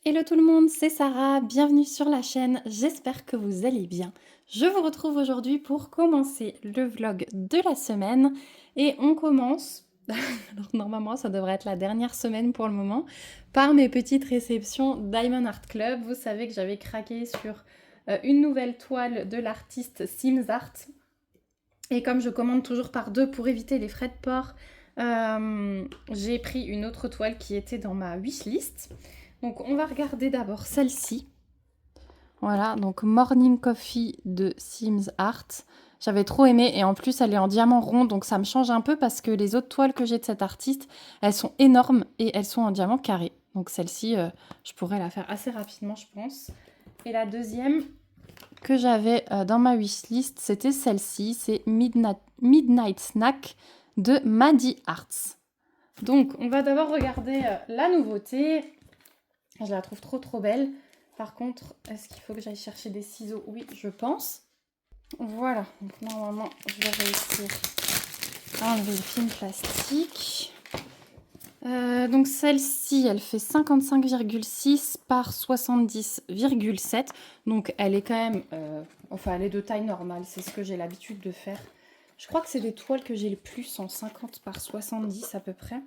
Hello tout le monde, c'est Sarah, bienvenue sur la chaîne, j'espère que vous allez bien. Je vous retrouve aujourd'hui pour commencer le vlog de la semaine et on commence, alors normalement ça devrait être la dernière semaine pour le moment, par mes petites réceptions Diamond Art Club. Vous savez que j'avais craqué sur une nouvelle toile de l'artiste Sims Art et comme je commande toujours par deux pour éviter les frais de port, j'ai pris une autre toile qui était dans ma wishlist. Donc on va regarder d'abord celle-ci. Voilà, donc Morning Coffee de Sims Art. J'avais trop aimé et en plus elle est en diamant rond, donc ça me change un peu parce que les autres toiles que j'ai de cet artiste, elles sont énormes et elles sont en diamant carré. Donc celle-ci, je pourrais la faire assez rapidement je pense. Et la deuxième que j'avais dans ma wishlist, c'était celle-ci, c'est Midnight Snack de Maddie Arts. Donc on va d'abord regarder la nouveauté. Je la trouve trop belle. Par contre, est-ce qu'il faut que j'aille chercher des ciseaux? Oui, je pense. Voilà, donc normalement, je vais réussir à enlever le film plastique. Donc celle-ci, elle fait 55,6 par 70,7. Donc elle est quand même... enfin, elle est de taille normale, c'est ce que j'ai l'habitude de faire. Je crois que c'est des toiles que j'ai le plus en 50 par 70 à peu près.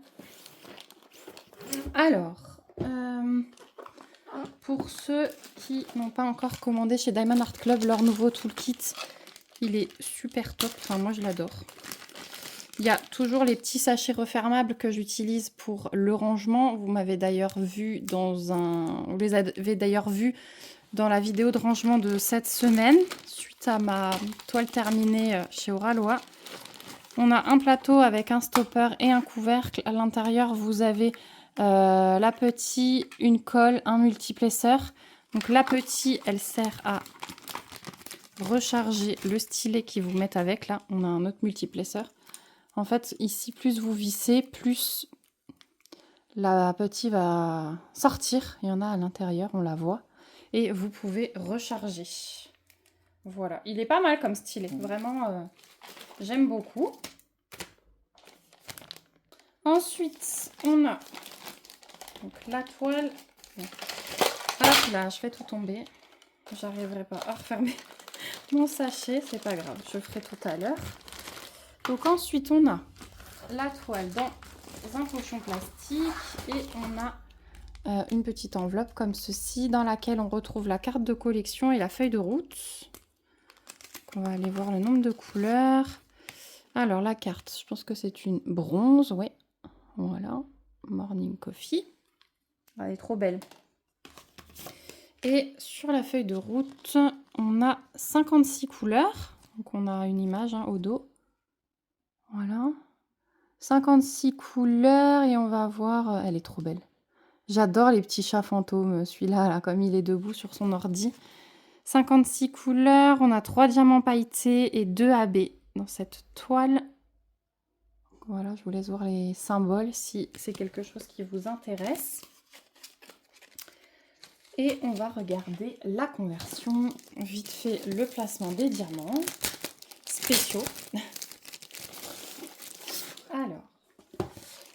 Alors... pour ceux qui n'ont pas encore commandé chez Diamond Art Club leur nouveau toolkit, il est super top. Enfin, moi, je l'adore. Il y a toujours les petits sachets refermables que j'utilise pour le rangement. Vous m'avez d'ailleurs vu vous les avez d'ailleurs vus dans la vidéo de rangement de cette semaine, suite à ma toile terminée chez Oralois. On a un plateau avec un stopper et un couvercle. À l'intérieur, vous avez la petite, une colle, un multiplesseur. Donc la petite, elle sert à recharger le stylet qu'ils vous mettent avec. Là, on a un autre multiplesseur. En fait, ici, plus vous vissez, plus la petite va sortir. Il y en a à l'intérieur, on la voit. Et vous pouvez recharger. Voilà, il est pas mal comme stylet. Vraiment, j'aime beaucoup. Ensuite, on a donc la toile. Hop là, je fais tout tomber. J'arriverai pas à refermer mon sachet, c'est pas grave, je ferai tout à l'heure. Donc ensuite, on a la toile dans un pochon plastique et on a une petite enveloppe comme ceci dans laquelle on retrouve la carte de collection et la feuille de route. On va aller voir le nombre de couleurs. Alors la carte, je pense que c'est une bronze, oui. Voilà, Morning Coffee. Elle est trop belle. Et sur la feuille de route, on a 56 couleurs. Donc on a une image au dos. Voilà. 56 couleurs et on va voir... elle est trop belle. J'adore les petits chats fantômes, celui-là, là, comme il est debout sur son ordi. 56 couleurs, on a 3 diamants pailletés et 2 AB dans cette toile. Voilà, je vous laisse voir les symboles si c'est quelque chose qui vous intéresse. Et on va regarder la conversion. Vite fait, le placement des diamants spéciaux. Alors,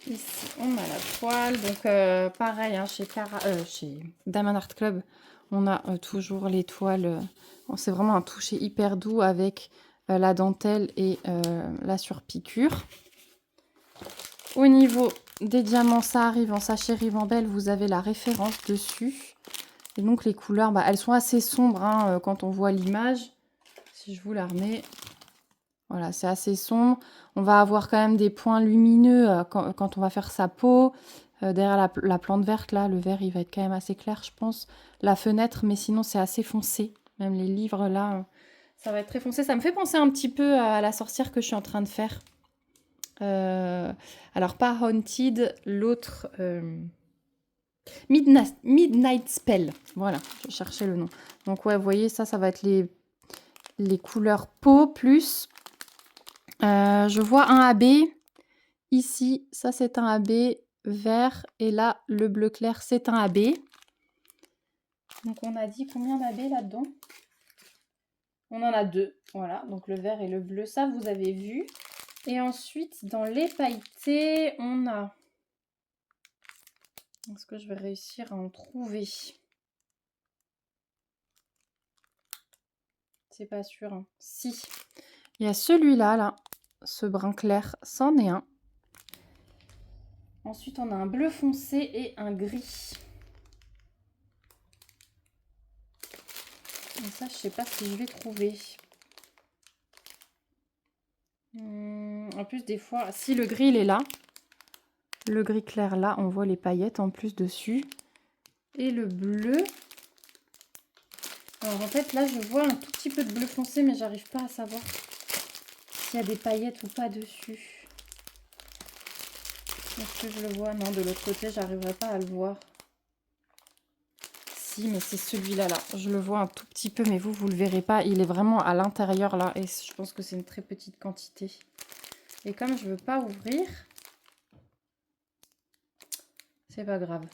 ici, on a la toile. Donc, pareil, hein, chez Diamond Art Club, on a toujours les toiles. C'est vraiment un toucher hyper doux avec la dentelle et la surpiqûre. Au niveau des diamants, ça arrive en sachet ribambelle. Vous avez la référence dessus. Et donc, les couleurs, elles sont assez sombres hein, quand on voit l'image. Si je vous la remets... Voilà, c'est assez sombre. On va avoir quand même des points lumineux quand on va faire sa peau. Derrière la plante verte, là, le vert, il va être quand même assez clair, je pense. La fenêtre, mais sinon, c'est assez foncé. Même les livres, là, ça va être très foncé. Ça me fait penser un petit peu à la sorcière que je suis en train de faire. Alors, pas Haunted, l'autre... Midnight Spell. Voilà, je cherchais le nom. Donc, ouais, vous voyez, ça va être les couleurs peau plus... je vois un AB. Ici, ça c'est un AB vert. Et là, le bleu clair, c'est un AB. Donc on a dit combien d'AB là-dedans? On en a deux. Voilà, donc le vert et le bleu, ça vous avez vu. Et ensuite, dans les pailletés, on a... Est-ce que je vais réussir à en trouver? C'est pas sûr, hein. Si. Il y a celui-là, là. Ce brun clair, c'en est un. Ensuite, on a un bleu foncé et un gris. Et ça, je sais pas si je vais trouver. En plus, des fois, si le gris, il est là. Le gris clair, là, on voit les paillettes en plus dessus. Et le bleu. Alors, en fait, là, je vois un tout petit peu de bleu foncé, mais j'arrive pas à savoir s'il y a des paillettes ou pas dessus. Est-ce que je le vois? Non, de l'autre côté, j'arriverai pas à le voir. Si, mais c'est celui-là, là. Je le vois un tout petit peu, mais vous le verrez pas. Il est vraiment à l'intérieur, là. Et je pense que c'est une très petite quantité. Et comme je veux pas ouvrir, c'est pas grave.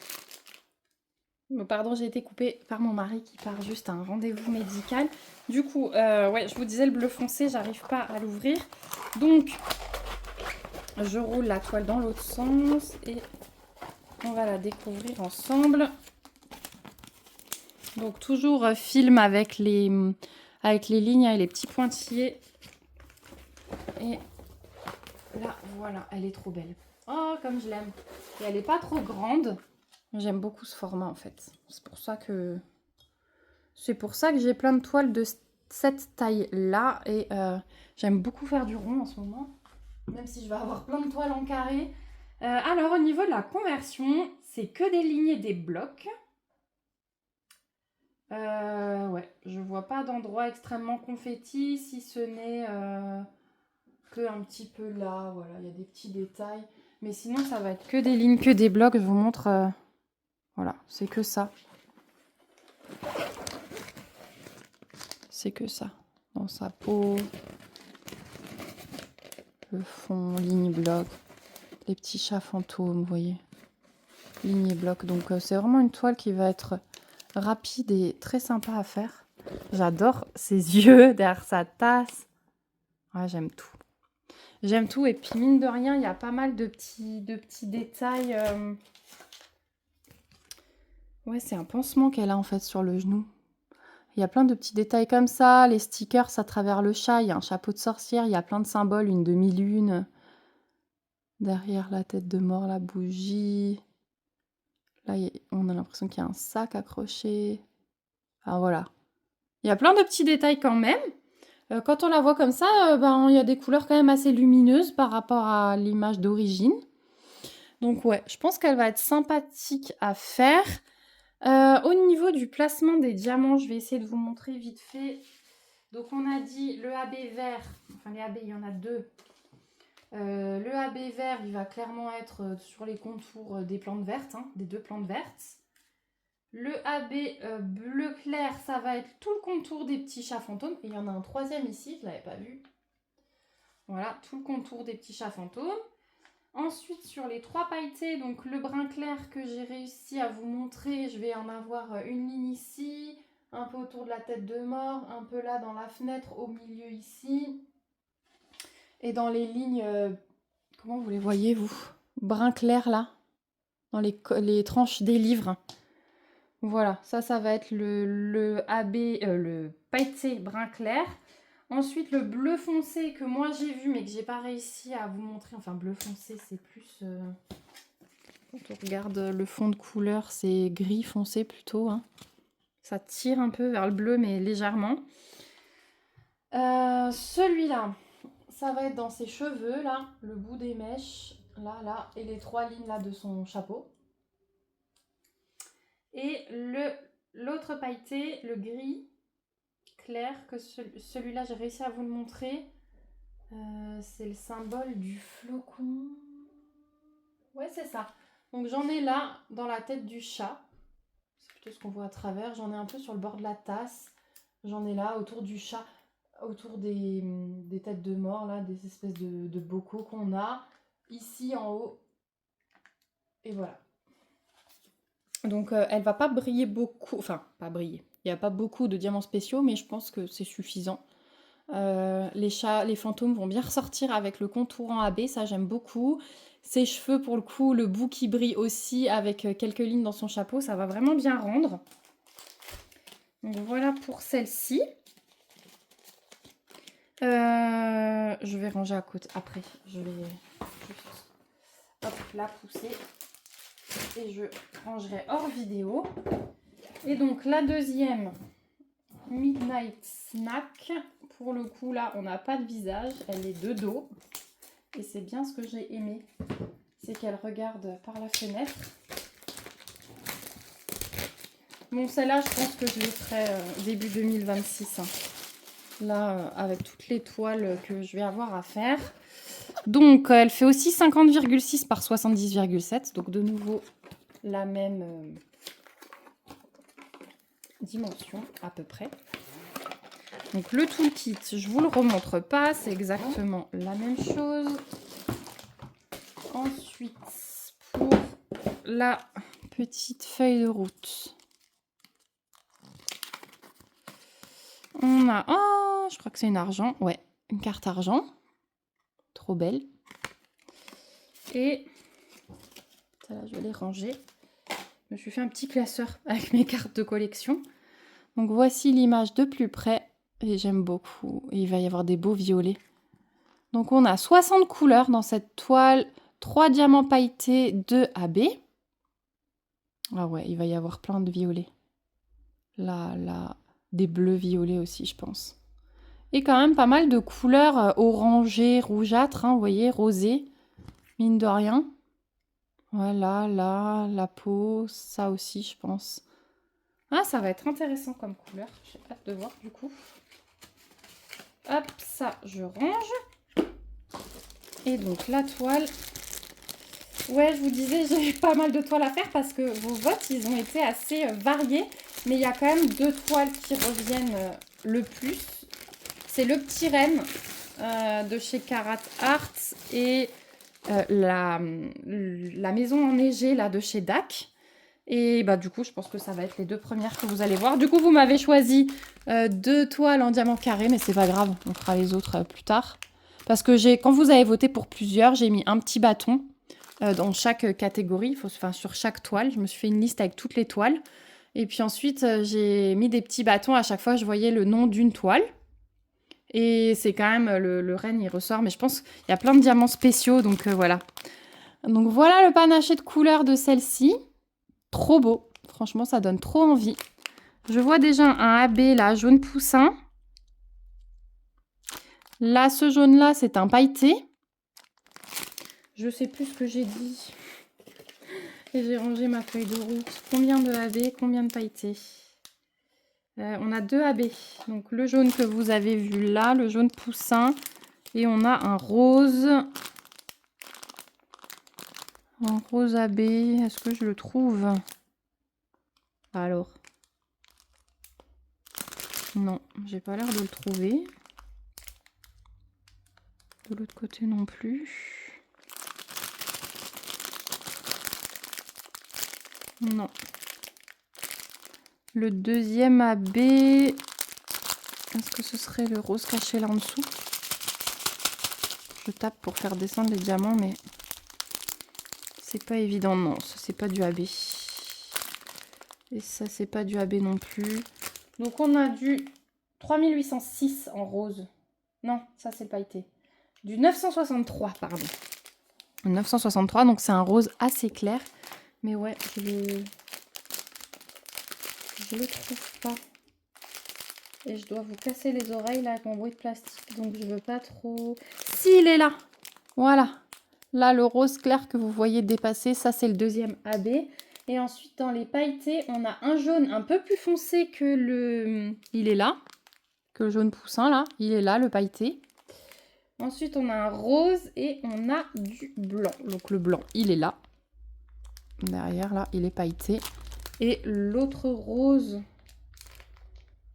Pardon, j'ai été coupée par mon mari qui part juste à un rendez-vous médical. Du coup, ouais, je vous disais, le bleu foncé, j'arrive pas à l'ouvrir. Donc, je roule la toile dans l'autre sens et on va la découvrir ensemble. Donc, toujours film avec les lignes et les petits pointillés. Et là, voilà, elle est trop belle. Oh, comme je l'aime. Et elle n'est pas trop grande. J'aime beaucoup ce format, en fait. C'est pour ça que j'ai plein de toiles de cette taille-là. Et j'aime beaucoup faire du rond en ce moment. Même si je vais avoir plein de toiles en carré. Alors, au niveau de la conversion, c'est que des lignes et des blocs. Ouais, je vois pas d'endroit extrêmement confetti, si ce n'est que un petit peu là. Voilà, il y a des petits détails. Mais sinon, ça va être que des lignes, que des blocs. Je vous montre. Voilà, c'est que ça. C'est que ça. Dans sa peau, le fond, ligne, bloc, les petits chats fantômes, vous voyez. Ligne et bloc. Donc, c'est vraiment une toile qui va être rapide et très sympa à faire. J'adore ses yeux derrière sa tasse. Ouais, j'aime tout. J'aime tout. Et puis, mine de rien, il y a pas mal de petits détails. Ouais, c'est un pansement qu'elle a en fait sur le genou. Il y a plein de petits détails comme ça. Les stickers à travers le chat. Il y a un chapeau de sorcière. Il y a plein de symboles. Une demi-lune. Derrière la tête de mort, la bougie. Là, on a l'impression qu'il y a un sac accroché. Enfin, voilà. Il y a plein de petits détails quand même. Quand on la voit comme ça, il y a des couleurs quand même assez lumineuses par rapport à l'image d'origine. Donc ouais, je pense qu'elle va être sympathique à faire. Au niveau du placement des diamants, je vais essayer de vous montrer vite fait. Donc on a dit le AB vert, enfin les AB il y en a deux. Le AB vert, il va clairement être sur les contours des plantes vertes, hein, des deux plantes vertes. Le AB bleu clair, ça va être tout le contour des petits chats fantômes. Et il y en a un troisième ici, je ne l'avais pas vu. Voilà, tout le contour des petits chats fantômes. Ensuite, sur les trois pailletés, donc le brun clair que j'ai réussi à vous montrer, je vais en avoir une ligne ici, un peu autour de la tête de mort, un peu là dans la fenêtre, au milieu ici. Et dans les lignes, comment vous les voyez, vous? Brun clair, là, dans les tranches des livres. Voilà, ça va être le AB, le pailleté brun clair. Ensuite, le bleu foncé que moi j'ai vu, mais que j'ai pas réussi à vous montrer. Enfin, bleu foncé, c'est plus... Quand on regarde le fond de couleur, c'est gris foncé plutôt. Hein. Ça tire un peu vers le bleu, mais légèrement. Celui-là, ça va être dans ses cheveux, là, le bout des mèches, là, et les trois lignes là de son chapeau. Et l'autre pailleté, le gris clair, que celui-là, j'ai réussi à vous le montrer. C'est le symbole du flocon. Ouais, c'est ça. Donc j'en ai là, dans la tête du chat. C'est plutôt ce qu'on voit à travers. J'en ai un peu sur le bord de la tasse. J'en ai là, autour du chat, autour des têtes de mort, là, des espèces de bocaux qu'on a. Ici, en haut. Et voilà. Donc, elle va pas briller beaucoup. Enfin, pas briller. Il n'y a pas beaucoup de diamants spéciaux, mais je pense que c'est suffisant. Les chats, les fantômes vont bien ressortir avec le contour en AB, ça j'aime beaucoup. ses cheveux pour le coup, le bout qui brille aussi avec quelques lignes dans son chapeau, ça va vraiment bien rendre. Donc voilà pour celle-ci. Je vais ranger à côté après. Je vais juste hop, la pousser et je rangerai hors vidéo. Et donc la deuxième Midnight Snack, pour le coup là on n'a pas de visage, elle est de dos. Et c'est bien ce que j'ai aimé, c'est qu'elle regarde par la fenêtre. Bon, celle-là, je pense que je les ferai début 2026. Hein. Là, avec toutes les toiles que je vais avoir à faire. Donc, elle fait aussi 50,6 par 70,7. Donc, de nouveau, la même dimension, à peu près. Donc, le toolkit, je vous le remontre pas. C'est exactement la même chose. Ensuite, pour la petite feuille de route. On a... Oh, je crois que c'est une argent. Ouais, une carte argent. Trop belle. Et... Ça là, je vais les ranger. Je me suis fait un petit classeur avec mes cartes de collection. Donc voici l'image de plus près. Et j'aime beaucoup. Et il va y avoir des beaux violets. Donc on a 60 couleurs dans cette toile. 3 diamants pailletés, 2 AB. Ah ouais, il va y avoir plein de violets. Là, des bleus violets aussi, je pense. Et quand même pas mal de couleurs orangées, rougeâtres, hein, vous voyez, rosé, mine de rien. Voilà, là, la peau, ça aussi, je pense. Ah, ça va être intéressant comme couleur. J'ai hâte de voir du coup. Hop, ça, je range. Et donc, la toile. Ouais, je vous disais, j'ai pas mal de toiles à faire parce que vos votes, ils ont été assez variés. Mais il y a quand même 2 toiles qui reviennent le plus. C'est le petit renne de chez Carat Art et la maison enneigée là, de chez DAC. Et bah, du coup, je pense que ça va être les 2 premières que vous allez voir. Du coup, vous m'avez choisi 2 toiles en diamant carré, mais c'est pas grave, on fera les autres plus tard. Parce que quand vous avez voté pour plusieurs, j'ai mis un petit bâton dans chaque catégorie, enfin sur chaque toile. Je me suis fait une liste avec toutes les toiles. Et puis ensuite, j'ai mis des petits bâtons à chaque fois que je voyais le nom d'une toile. Et c'est quand même, le renne, il ressort. Mais je pense qu'il y a plein de diamants spéciaux, donc voilà. Donc voilà le panaché de couleurs de celle-ci. Trop beau. Franchement, ça donne trop envie. Je vois déjà un AB, là, jaune poussin. Là, ce jaune-là, c'est un pailleté. Je sais plus ce que j'ai dit. Et j'ai rangé ma feuille de route. Combien de AB, combien de pailletés? On a 2 AB. Donc le jaune que vous avez vu là, le jaune poussin. Et on a un rose. Un rose AB. Est-ce que je le trouve? Alors. Non, j'ai pas l'air de le trouver. De l'autre côté non plus. Non. Le deuxième AB. Est-ce que ce serait le rose caché là en dessous? Je tape pour faire descendre les diamants, mais c'est pas évident. Non, ça c'est pas du AB. Et ça c'est pas du AB non plus. Donc on a du 3806 en rose. Non, ça c'est pailleté. Du 963, pardon. 963, donc c'est un rose assez clair. Mais ouais, je le trouve pas. Et je dois vous casser les oreilles là avec mon bruit de plastique. Donc je veux pas trop... Si, il est là. Voilà. Là, le rose clair que vous voyez dépasser, ça c'est le deuxième AB. Et ensuite, dans les pailletés, on a un jaune un peu plus foncé que le... Il est là. Que le jaune poussin là. Il est là, le pailleté. Ensuite, on a un rose et on a du blanc. Donc le blanc, il est là. Derrière, là, il est pailleté. Et l'autre rose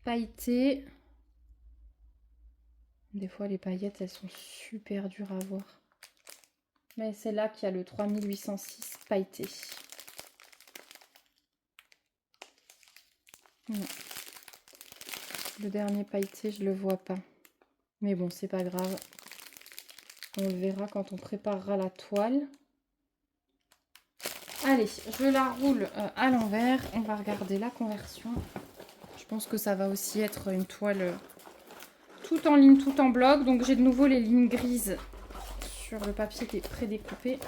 pailleté... Des fois, les paillettes, elles sont super dures à voir. Mais c'est là qu'il y a le 3806 pailleté. Non. Le dernier pailleté, je le vois pas. Mais bon, c'est pas grave. On le verra quand on préparera la toile. Allez, je la roule à l'envers. On va regarder la conversion. Je pense que ça va aussi être une toile tout en ligne, tout en bloc. Donc j'ai de nouveau les lignes grises sur le papier qui est prédécoupé.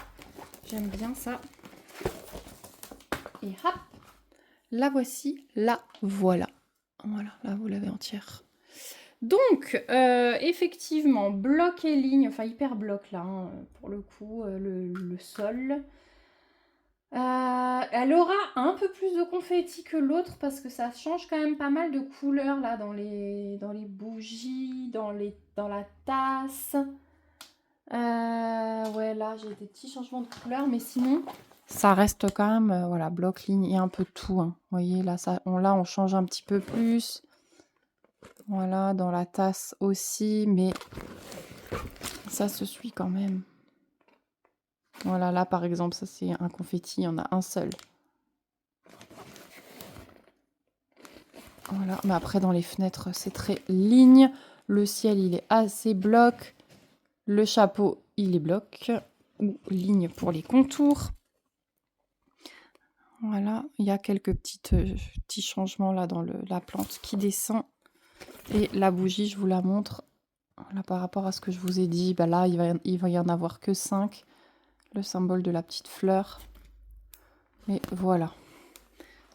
J'aime bien ça. Et hop, la voici, la voilà. Voilà, là vous l'avez entière. Donc, effectivement, bloc et ligne, enfin hyper bloc là, hein, pour le coup, le sol. Elle aura un peu plus de confetti que l'autre parce que ça change quand même pas mal de couleurs là dans les bougies, dans la tasse. Ouais, là j'ai des petits changements de couleurs, mais sinon ça reste quand même voilà, bloc, ligne et un peu de tout. Hein. Vous voyez là, on change un petit peu plus. Voilà, dans la tasse aussi, mais ça se suit quand même. Voilà, là par exemple, ça c'est un confetti, il y en a un seul. Voilà, mais après dans les fenêtres, c'est très ligne. Le ciel, il est assez bloc. Le chapeau, il est bloc. Ou ligne pour les contours. Voilà, il y a quelques petits changements là dans la plante qui descend. Et la bougie, je vous la montre. Là, par rapport à ce que je vous ai dit, bah là, il va y en avoir que 5. Le symbole de la petite fleur. Et voilà.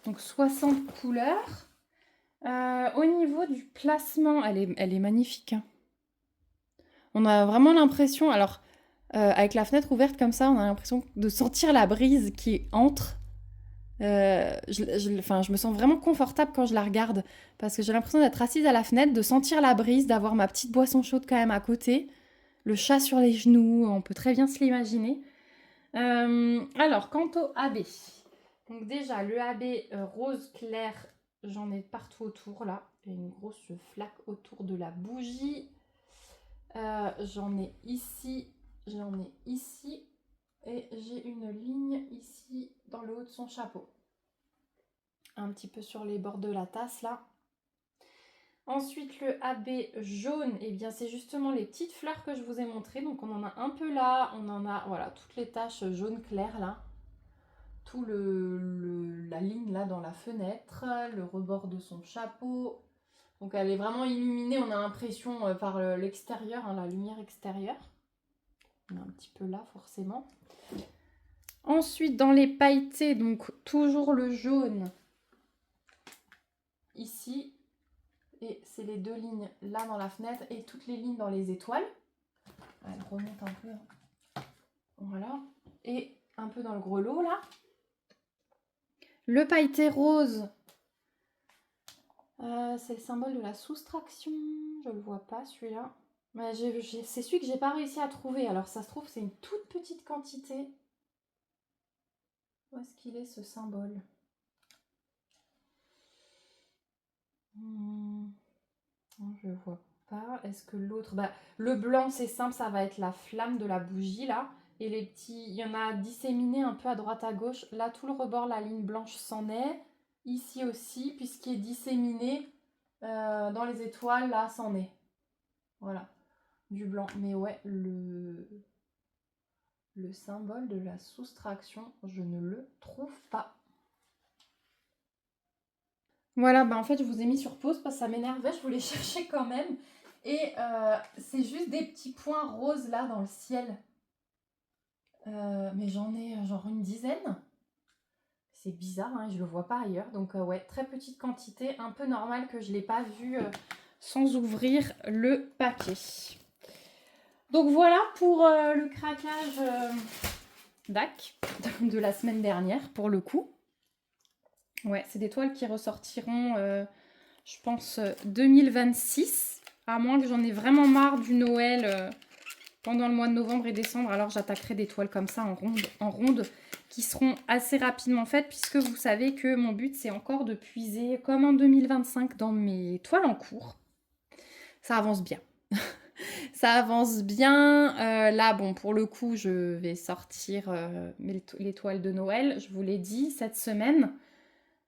Donc 60 couleurs. Au niveau du placement, elle est magnifique. Hein. On a vraiment l'impression, alors avec la fenêtre ouverte comme ça, on a l'impression de sentir la brise qui entre. Je me sens vraiment confortable quand je la regarde parce que j'ai l'impression d'être assise à la fenêtre, de sentir la brise, d'avoir ma petite boisson chaude quand même à côté, le chat sur les genoux, on peut très bien se l'imaginer. Alors, quant au AB, donc déjà le AB rose clair, j'en ai partout autour là, et une grosse flaque autour de la bougie. J'en ai ici, et j'ai une ligne ici dans le haut de son chapeau. Un petit peu sur les bords de la tasse là. Ensuite le AB jaune, et bien c'est justement les petites fleurs que je vous ai montrées. Donc on en a un peu là, on en a voilà toutes les taches jaune clair là. Tout la ligne là dans la fenêtre, le rebord de son chapeau. Donc elle est vraiment illuminée, on a l'impression par l'extérieur, hein, la lumière extérieure. On est un petit peu là forcément. Ensuite dans les pailletés, donc toujours le jaune ici. Et c'est les deux lignes là dans la fenêtre et toutes les lignes dans les étoiles. Elle remonte un peu. Voilà. Et un peu dans le grelot là. Le pailleté rose. C'est le symbole de la soustraction. Je le vois pas celui-là. Mais c'est celui que j'ai pas réussi à trouver. Alors ça se trouve c'est une toute petite quantité. Où est-ce qu'il est ce symbole? Je vois pas. Est-ce que l'autre... Bah, le blanc c'est simple, ça va être la flamme de la bougie là. Et les petits... Il y en a disséminés un peu à droite à gauche. Là tout le rebord, la ligne blanche s'en est. Ici aussi, puisqu'il est disséminé dans les étoiles, là c'en est. Voilà. Du blanc. Mais ouais, le symbole de la soustraction, je ne le trouve pas. Voilà, bah en fait, je vous ai mis sur pause parce que ça m'énervait, je voulais chercher quand même. Et c'est juste des petits points roses là dans le ciel. Mais j'en ai genre une dizaine. C'est bizarre, hein, je le vois pas ailleurs. Donc ouais, très petite quantité, un peu normal que je l'ai pas vu sans ouvrir le paquet. Donc voilà pour le craquage DAC de la semaine dernière pour le coup. Ouais, c'est des toiles qui ressortiront, je pense, 2026. À moins que j'en ai vraiment marre du Noël pendant le mois de novembre et décembre. Alors j'attaquerai des toiles comme ça en ronde qui seront assez rapidement faites. Puisque vous savez que mon but, c'est encore de puiser comme en 2025 dans mes toiles en cours. Ça avance bien. Ça avance bien. Là, bon, pour le coup, je vais sortir les toiles de Noël. Je vous l'ai dit, cette semaine.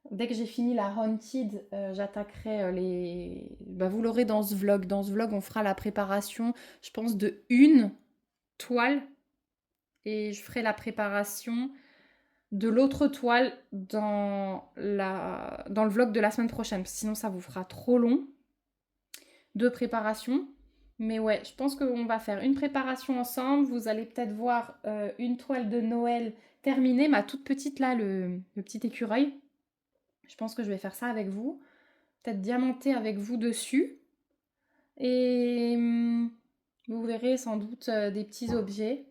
Dès que j'ai fini la Haunted, j'attaquerai les... Bah, vous l'aurez dans ce vlog. Dans ce vlog, on fera la préparation, je pense, de une toile. Et je ferai la préparation de l'autre toile dans le vlog de la semaine prochaine. Sinon, ça vous fera trop long de préparation. Mais ouais, je pense qu'on va faire une préparation ensemble. Vous allez peut-être voir une toile de Noël terminée, ma toute petite là, le petit écureuil. Je pense que je vais faire ça avec vous. Peut-être diamanter avec vous dessus. Et vous verrez sans doute des petits objets.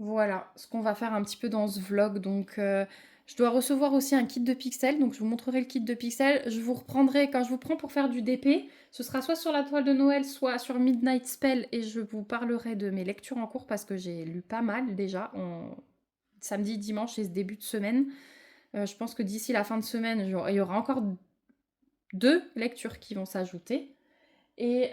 Voilà ce qu'on va faire un petit peu dans ce vlog. Donc, je dois recevoir aussi un kit de pixels. Donc, je vous montrerai le kit de pixels. Je vous reprendrai quand je vous prends pour faire du DP. Ce sera soit sur la toile de Noël, soit sur Midnight Spell. Et je vous parlerai de mes lectures en cours parce que j'ai lu pas mal déjà. Samedi, dimanche et ce début de semaine. Je pense que d'ici la fin de semaine, il y aura encore 2 lectures qui vont s'ajouter. Et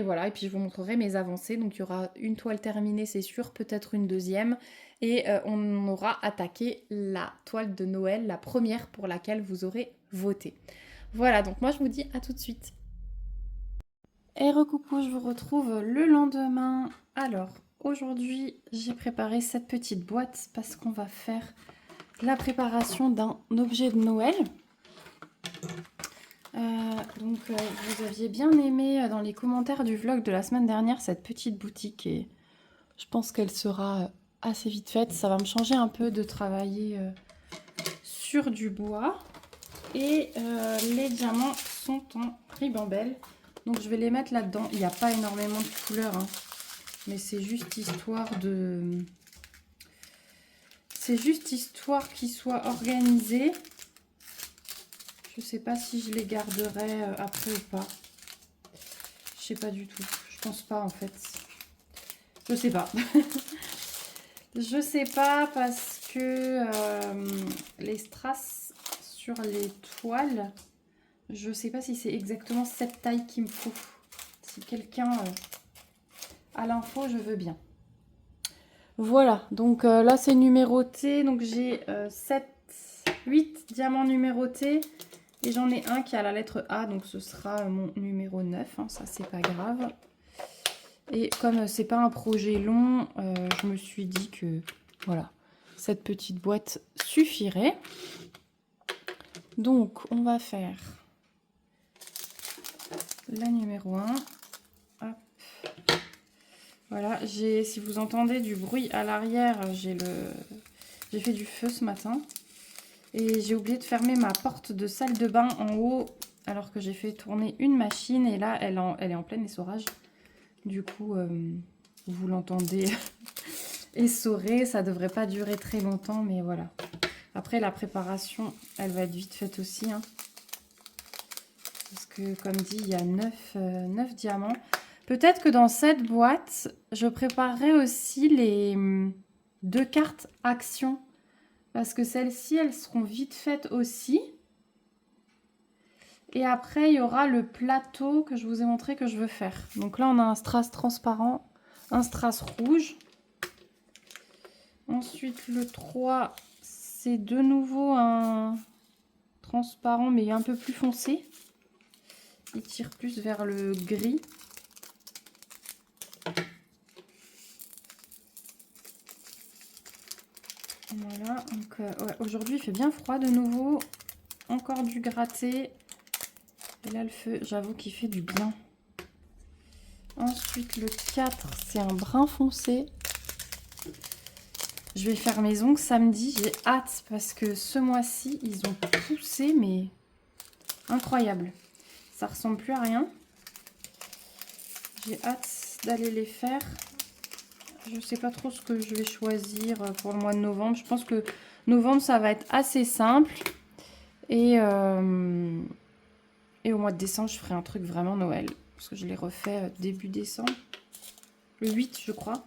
voilà, et puis je vous montrerai mes avancées. Donc il y aura une toile terminée, c'est sûr, peut-être une deuxième. Et on aura attaqué la toile de Noël, la première pour laquelle vous aurez voté. Voilà, donc moi je vous dis à tout de suite. Et recoucou, je vous retrouve le lendemain. Alors, aujourd'hui, j'ai préparé cette petite boîte parce qu'on va faire la préparation d'un objet de Noël. Vous aviez bien aimé dans les commentaires du vlog de la semaine dernière cette petite boutique et je pense qu'elle sera assez vite faite. Ça va me changer un peu de travailler sur du bois. Et les diamants sont en ribambelle. Donc je vais les mettre là-dedans. Il n'y a pas énormément de couleurs, hein, mais c'est juste histoire de... C'est juste histoire qu'ils soient organisés. Je sais pas si je les garderai après ou pas. Je sais pas du tout. Je pense pas en fait. Je sais pas. Je sais pas parce que les strass sur les toiles, je sais pas si c'est exactement cette taille qu'il me faut. Si quelqu'un a l'info, je veux bien. Voilà, donc là c'est numéroté. Donc j'ai 8 diamants numérotés. Et j'en ai un qui a la lettre A, donc ce sera mon numéro 9, hein, ça c'est pas grave. Et comme c'est pas un projet long, je me suis dit que voilà, cette petite boîte suffirait. Donc on va faire la numéro 1. Hop. Voilà, si vous entendez du bruit à l'arrière, j'ai fait du feu ce matin. Et j'ai oublié de fermer ma porte de salle de bain en haut alors que j'ai fait tourner une machine. Et là, elle est en plein essorage. Du coup, vous l'entendez essorer. Ça devrait pas durer très longtemps, mais voilà. Après, la préparation, elle va être vite faite aussi. Hein. Parce que, comme dit, il y a 9 diamants. Peut-être que dans cette boîte, je préparerai aussi les 2 cartes actions. Parce que celles-ci, elles seront vite faites aussi. Et après, il y aura le plateau que je vous ai montré que je veux faire. Donc là, on a un strass transparent, un strass rouge. Ensuite, le 3, c'est de nouveau un transparent, mais un peu plus foncé. Il tire plus vers le gris. Voilà, donc ouais, aujourd'hui il fait bien froid de nouveau. Encore du gratté. Et là, le feu, j'avoue qu'il fait du bien. Ensuite, le 4, c'est un brun foncé. Je vais faire mes ongles samedi. J'ai hâte parce que ce mois-ci, ils ont poussé, mais incroyable. Ça ressemble plus à rien. J'ai hâte d'aller les faire. Je sais pas trop ce que je vais choisir pour le mois de novembre. Je pense que novembre, ça va être assez simple. Et au mois de décembre, je ferai un truc vraiment Noël. Parce que je l'ai refait début décembre. Le 8, je crois.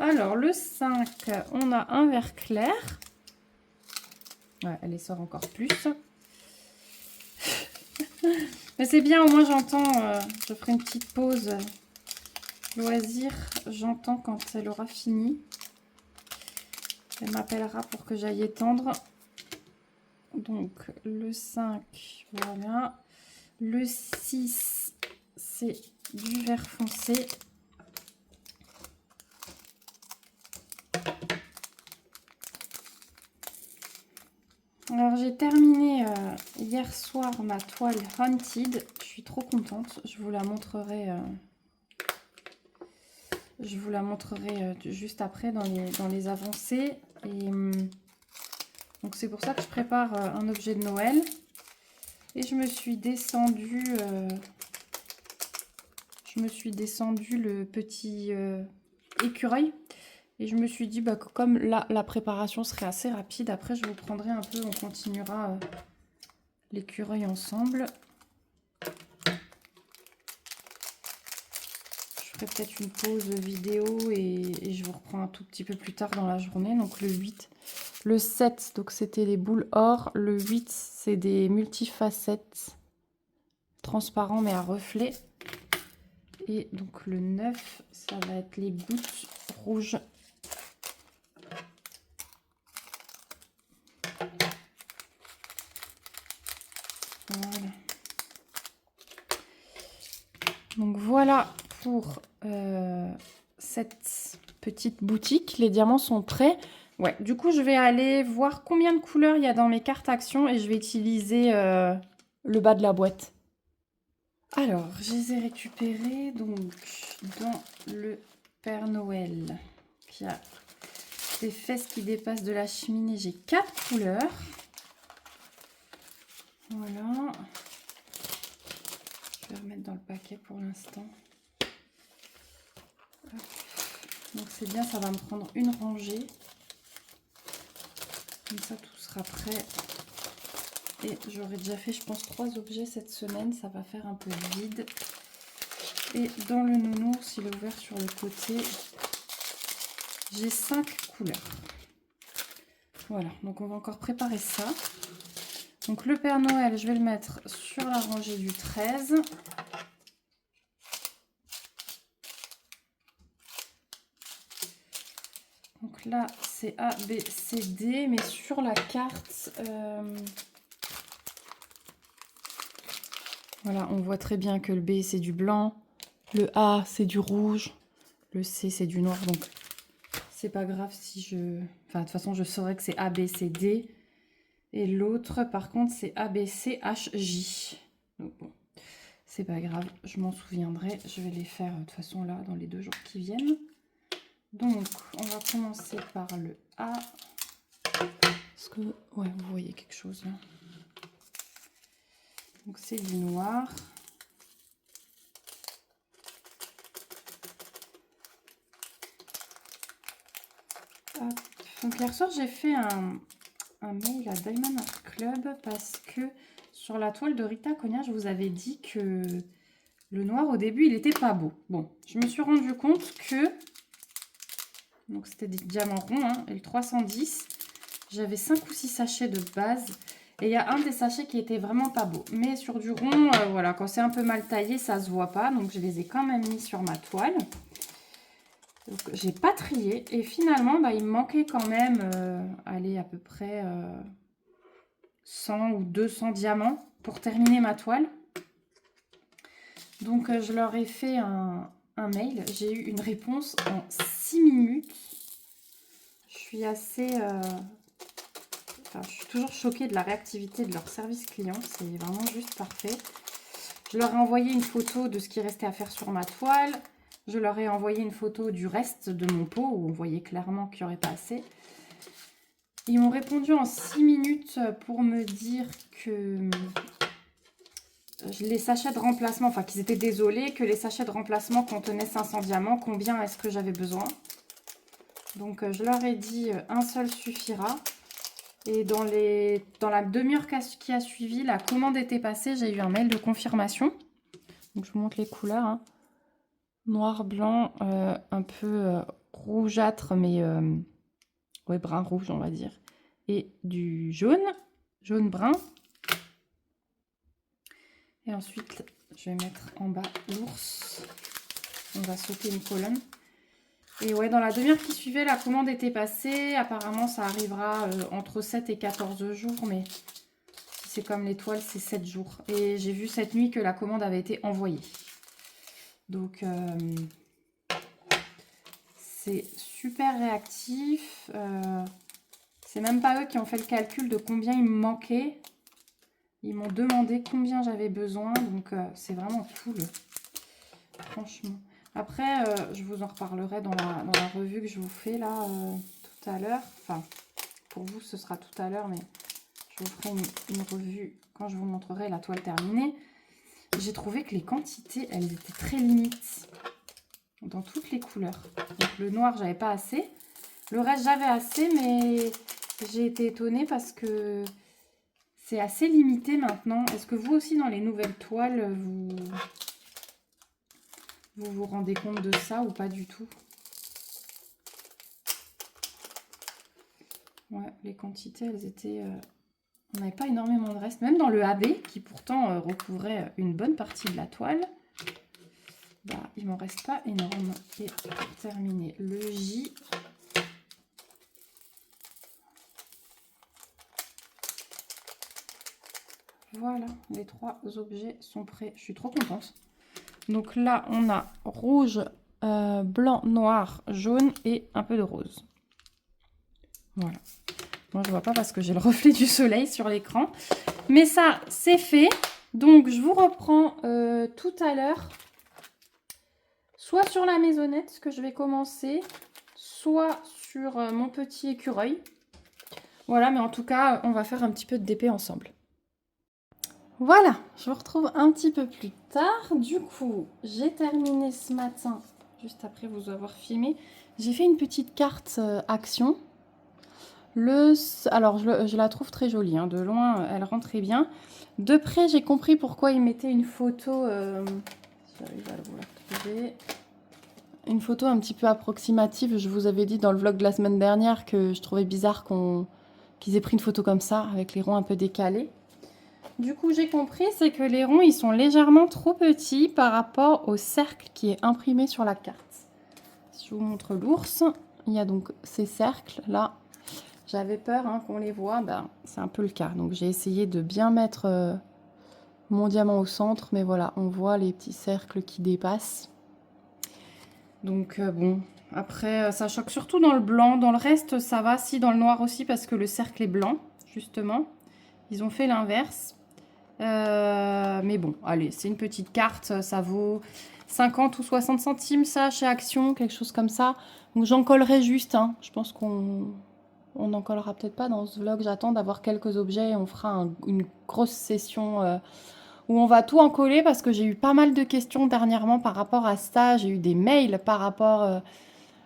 Alors, le 5, on a un vert clair. Ouais, elle les sort encore plus. Mais c'est bien, au moins j'entends. Je ferai une petite pause loisir. J'entends quand elle aura fini. Elle m'appellera pour que j'aille étendre. Donc, le 5, voilà. Le 6, c'est du vert foncé. Alors j'ai terminé hier soir ma toile Haunted. Je suis trop contente. Je vous la montrerai. Juste après dans les avancées. Et donc c'est pour ça que je prépare un objet de Noël. Et je me suis descendue le petit écureuil. Et je me suis dit que comme là, la préparation serait assez rapide, après je vous prendrai un peu, on continuera l'écureuil ensemble. Je ferai peut-être une pause vidéo et je vous reprends un tout petit peu plus tard dans la journée. Donc le 8, le 7, donc c'était les boules or. Le 8, c'est des multifacettes transparents mais à reflets. Et donc le 9, ça va être les gouttes rouges. Voilà. Donc voilà pour cette petite boutique. Les diamants sont prêts. Ouais, du coup, je vais aller voir combien de couleurs il y a dans mes cartes actions et je vais utiliser le bas de la boîte. Alors, je les ai récupérés donc dans le Père Noël qui a des fesses qui dépassent de la cheminée. J'ai 4 couleurs. Voilà. Je vais remettre dans le paquet pour l'instant. Donc c'est bien, ça va me prendre une rangée. Comme ça, tout sera prêt. Et j'aurai déjà fait, je pense, 3 objets cette semaine. Ça va faire un peu vide. Et dans le nounours, il est ouvert sur le côté. J'ai 5 couleurs. Voilà, donc on va encore préparer ça. Donc le Père Noël, je vais le mettre sur la rangée du 13. Donc là, c'est A, B, C, D. Mais sur la carte, voilà, on voit très bien que le B, c'est du blanc. Le A, c'est du rouge. Le C, c'est du noir. Donc, c'est pas grave si je... Enfin, de toute façon, je saurais que c'est A, B, C, D. Et l'autre, par contre, c'est A, B, C, H, J. Donc, bon, c'est pas grave. Je m'en souviendrai. Je vais les faire, de toute façon, là, dans les 2 jours qui viennent. Donc, on va commencer par le A. Est-ce que... Ouais, vous voyez quelque chose, là. Donc, c'est du noir. Hop. Donc, hier soir, j'ai fait un mail à Diamond Art Club parce que sur la toile de Rita Cogna, je vous avais dit que le noir, au début, il était pas beau. Bon, je me suis rendu compte que... Donc, c'était des diamants ronds, hein, et le 310, j'avais 5 ou 6 sachets de base. Et il y a un des sachets qui était vraiment pas beau. Mais sur du rond, voilà, quand c'est un peu mal taillé, ça se voit pas. Donc, je les ai quand même mis sur ma toile. Donc, j'ai pas trié. Et finalement, il me manquait quand même, allez, à peu près 100 ou 200 diamants pour terminer ma toile. Donc, je leur ai fait un mail. J'ai eu une réponse en 6 minutes. Je suis assez... Enfin, je suis toujours choquée de la réactivité de leur service client. C'est vraiment juste parfait. Je leur ai envoyé une photo de ce qui restait à faire sur ma toile. Je leur ai envoyé une photo du reste de mon pot où on voyait clairement qu'il n'y aurait pas assez. Ils m'ont répondu en 6 minutes pour me dire que les sachets de remplacement, enfin qu'ils étaient désolés, que les sachets de remplacement contenaient 500 diamants. Combien est-ce que j'avais besoin? Donc je leur ai dit un seul suffira. Et dans la demi-heure qui a suivi, la commande était passée. J'ai eu un mail de confirmation. Donc je vous montre les couleurs, hein. Noir, blanc, un peu rougeâtre, mais ouais, brun rouge, on va dire. Et du jaune, jaune brun. Et ensuite, je vais mettre en bas l'ours. On va sauter une colonne. Et ouais, dans la demi-heure qui suivait, la commande était passée. Apparemment, ça arrivera entre 7 et 14 jours, mais si c'est comme l'étoile, c'est 7 jours. Et j'ai vu cette nuit que la commande avait été envoyée. Donc, c'est super réactif. C'est même pas eux qui ont fait le calcul de combien il me manquait. Ils m'ont demandé combien j'avais besoin. Donc, c'est vraiment cool. Franchement. Après, je vous en reparlerai dans la revue que je vous fais là tout à l'heure. Enfin, pour vous, ce sera tout à l'heure, mais je vous ferai une revue quand je vous montrerai la toile terminée. J'ai trouvé que les quantités, elles étaient très limites dans toutes les couleurs. Donc, le noir, j'avais pas assez. Le reste, j'avais assez, mais j'ai été étonnée parce que c'est assez limité maintenant. Est-ce que vous aussi, dans les nouvelles toiles, vous vous rendez compte de ça ou pas du tout? Ouais, les quantités, elles étaient... on n'avait pas énormément de reste. Même dans le AB, qui pourtant recouvrait une bonne partie de la toile, bah, il m'en reste pas énorme. Et pour terminer, le J... Voilà, les 3 objets sont prêts. Je suis trop contente. Donc là, on a rouge, blanc, noir, jaune et un peu de rose. Voilà. Moi, je vois pas parce que j'ai le reflet du soleil sur l'écran. Mais ça, c'est fait. Donc, je vous reprends tout à l'heure. Soit sur la maisonnette que je vais commencer, soit sur mon petit écureuil. Voilà, mais en tout cas, on va faire un petit peu de DP ensemble. Voilà, je vous retrouve un petit peu plus tard. Du coup, j'ai terminé ce matin, juste après vous avoir filmé. J'ai fait une petite carte action. Alors, je la trouve très jolie. Hein. De loin, elle rend très bien. De près, j'ai compris pourquoi ils mettaient une photo... J'arrive à vous la retrouver. Une photo un petit peu approximative. Je vous avais dit dans le vlog de la semaine dernière que je trouvais bizarre qu'ils aient pris une photo comme ça, avec les ronds un peu décalés. Du coup, j'ai compris, c'est que les ronds, ils sont légèrement trop petits par rapport au cercle qui est imprimé sur la carte. Si je vous montre l'ours, il y a donc ces cercles là. J'avais peur qu'on les voit, c'est un peu le cas. Donc j'ai essayé de bien mettre mon diamant au centre, mais voilà, on voit les petits cercles qui dépassent. Donc bon, après ça choque surtout dans le blanc. Dans le reste, ça va, si dans le noir aussi, parce que le cercle est blanc, justement. Ils ont fait l'inverse. Mais bon, allez, c'est une petite carte, ça vaut 50 ou 60 centimes ça chez Action, quelque chose comme ça. Donc j'en collerai juste, je pense qu'on n'en collera peut-être pas dans ce vlog. J'attends d'avoir quelques objets et on fera une grosse session où on va tout en coller parce que j'ai eu pas mal de questions dernièrement par rapport à ça. J'ai eu des mails par rapport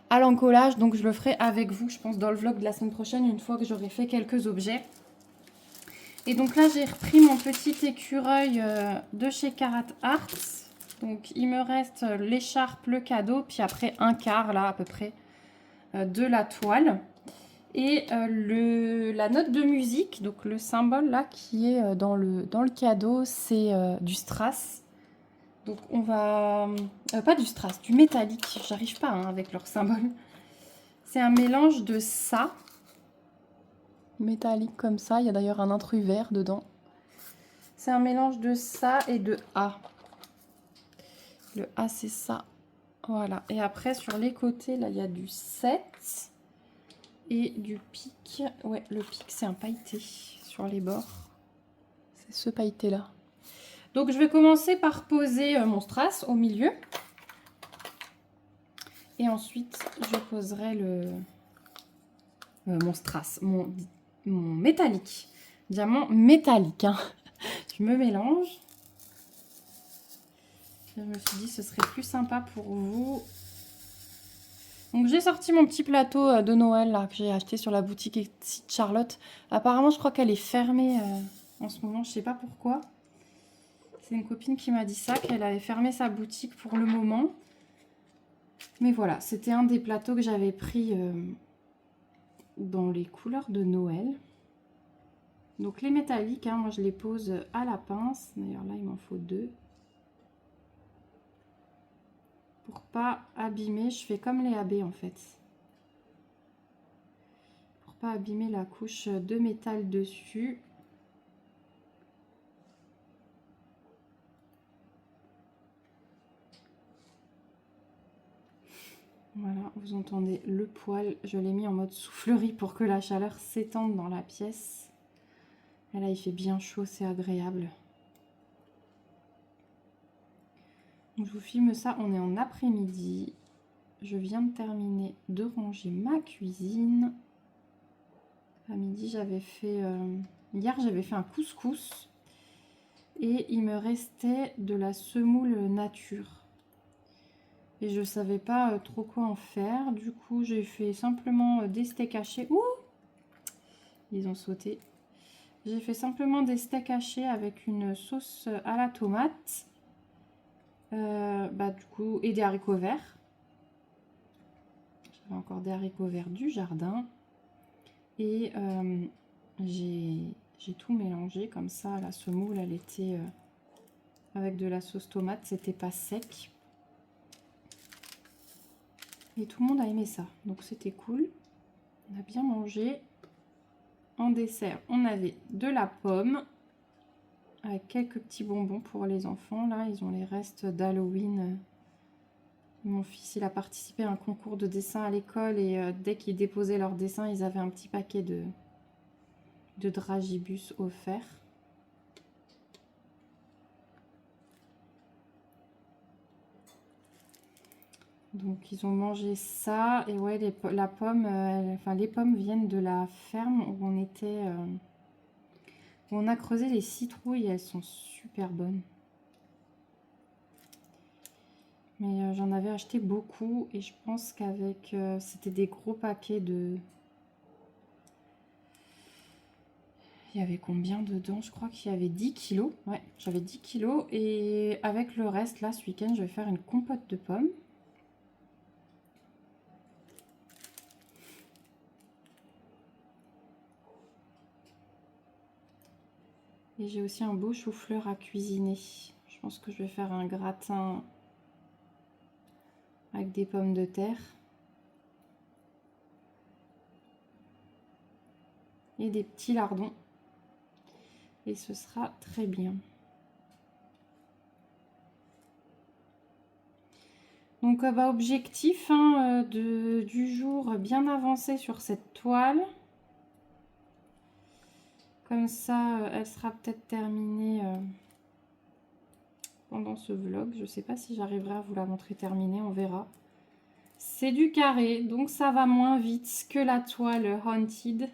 à l'encollage, donc je le ferai avec vous, je pense, dans le vlog de la semaine prochaine, une fois que j'aurai fait quelques objets. Et donc là, j'ai repris mon petit écureuil de chez Carat Arts. Donc, il me reste l'écharpe, le cadeau, puis après un quart, là, à peu près, de la toile. Et la note de musique, donc le symbole, là, qui est dans le cadeau, c'est du strass. Donc, on va... pas du strass, du métallique. J'arrive pas avec leur symbole. C'est un mélange de ça, métallique comme ça. Il y a d'ailleurs un intrus vert dedans. C'est un mélange de ça et de A. Le A, c'est ça. Voilà. Et après, sur les côtés, là, il y a du 7 et du pic. Ouais, le pic, c'est un pailleté sur les bords. C'est ce pailleté-là. Donc, je vais commencer par poser mon strass au milieu. Et ensuite, je poserai mon strass, mon métallique. Diamant métallique. Je me mélange. Je me suis dit ce serait plus sympa pour vous. Donc j'ai sorti mon petit plateau de Noël là, que j'ai acheté sur la boutique Etsy de Charlotte. Apparemment je crois qu'elle est fermée en ce moment, je sais pas pourquoi. C'est une copine qui m'a dit ça, qu'elle avait fermé sa boutique pour le moment. Mais voilà, c'était un des plateaux que j'avais pris dans les couleurs de Noël. Donc les métalliques, moi je les pose à la pince. D'ailleurs là il m'en faut 2. Pour pas abîmer, je fais comme les AB en fait. Pour pas abîmer la couche de métal dessus. Voilà, vous entendez le poêle. Je l'ai mis en mode soufflerie pour que la chaleur s'étende dans la pièce. Et là, il fait bien chaud, c'est agréable. Donc, je vous filme ça, on est en après-midi. Je viens de terminer de ranger ma cuisine. À midi, j'avais fait... hier, j'avais fait un couscous. Et il me restait de la semoule nature. Et je savais pas trop quoi en faire. Du coup, j'ai fait simplement des steaks hachés. Ouh! Ils ont sauté. J'ai fait simplement des steaks hachés avec une sauce à la tomate. Du coup, et des haricots verts. J'avais encore des haricots verts du jardin. Et j'ai tout mélangé comme ça. La semoule, elle était avec de la sauce tomate. C'était pas sec. Et tout le monde a aimé ça. Donc c'était cool. On a bien mangé. En dessert, on avait de la pomme. Avec quelques petits bonbons pour les enfants. Là, ils ont les restes d'Halloween. Mon fils, il a participé à un concours de dessin à l'école et dès qu'ils déposaient leur dessin, ils avaient un petit paquet de dragibus offert. Donc ils ont mangé ça et ouais la pomme, les pommes viennent de la ferme où on était, où on a creusé les citrouilles. Elles sont super bonnes. Mais j'en avais acheté beaucoup et je pense qu'avec c'était des gros paquets de... Il y avait combien dedans? Je crois qu'il y avait 10 kilos. Ouais, j'avais 10 kilos. Et avec le reste, là, ce week-end, je vais faire une compote de pommes. Et j'ai aussi un beau chou-fleur à cuisiner. Je pense que je vais faire un gratin avec des pommes de terre. Et des petits lardons. Et ce sera très bien. Donc objectif du jour bien avancé sur cette toile. Comme ça, elle sera peut-être terminée pendant ce vlog. Je ne sais pas si j'arriverai à vous la montrer terminée, on verra. C'est du carré, donc ça va moins vite que la toile Haunted.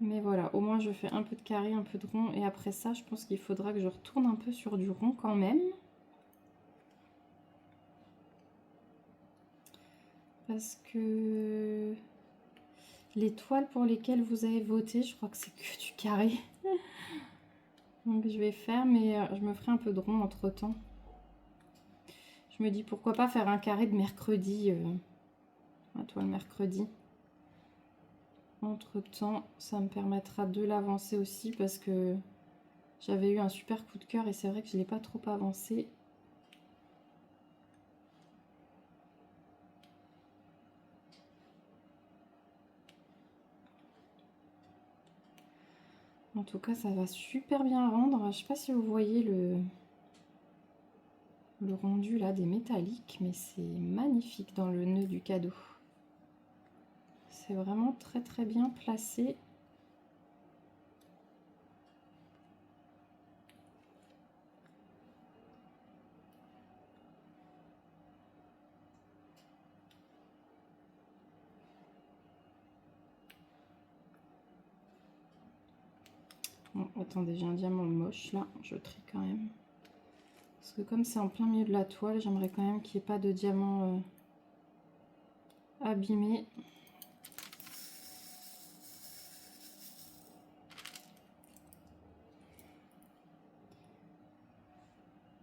Mais voilà, au moins je fais un peu de carré, un peu de rond. Et après ça, je pense qu'il faudra que je retourne un peu sur du rond quand même. Parce que les toiles pour lesquelles vous avez voté, je crois que c'est que du carré. Donc je vais faire, mais je me ferai un peu de rond entre temps. Je me dis pourquoi pas faire un carré de mercredi. La toile mercredi. Entre temps, ça me permettra de l'avancer aussi parce que j'avais eu un super coup de cœur et c'est vrai que je ne l'ai pas trop avancé. En tout cas, ça va super bien rendre. Je ne sais pas si vous voyez le rendu là des métalliques, mais c'est magnifique dans le nœud du cadeau. C'est vraiment très très bien placé. Bon, attendez, j'ai un diamant moche là, je trie quand même. Parce que comme c'est en plein milieu de la toile, j'aimerais quand même qu'il n'y ait pas de diamant abîmé.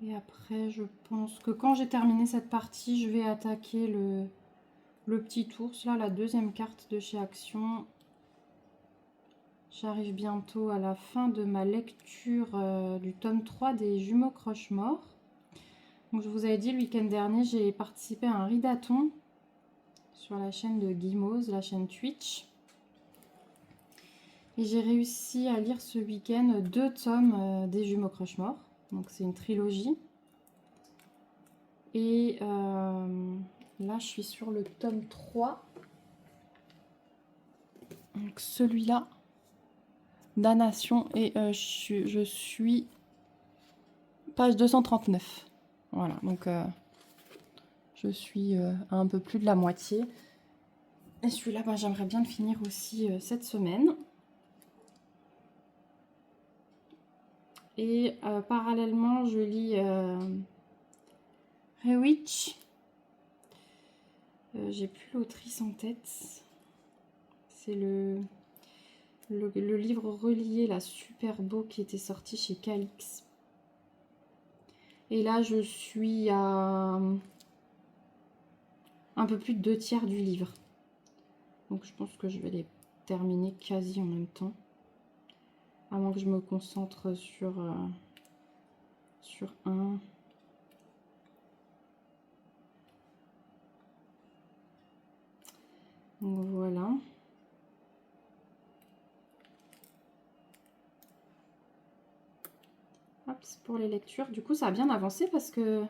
Et après, je pense que quand j'ai terminé cette partie, je vais attaquer le petit ours, là, la deuxième carte de chez Action. J'arrive bientôt à la fin de ma lecture du tome 3 des Jumeaux Croche-Mort. Donc, je vous avais dit, le week-end dernier, j'ai participé à un ridathon sur la chaîne de Guimauze, la chaîne Twitch. Et j'ai réussi à lire ce week-end 2 tomes des Jumeaux Croche-Mort. Donc, c'est une trilogie. Et là, je suis sur le tome 3. Donc celui-là, Damnation. Et je suis page 239. Voilà, donc je suis à un peu plus de la moitié. Et celui-là, bah, j'aimerais bien le finir aussi cette semaine. Et parallèlement, je lis Rewitch. J'ai plus l'autrice en tête. C'est le livre relié, là, super beau, qui était sorti chez Calix. Et là, je suis à un peu plus de 2/3 du livre. Donc, je pense que je vais les terminer quasi en même temps. À moins que je me concentre sur un. Donc, voilà. Hop, c'est pour les lectures. Du coup, ça a bien avancé parce que...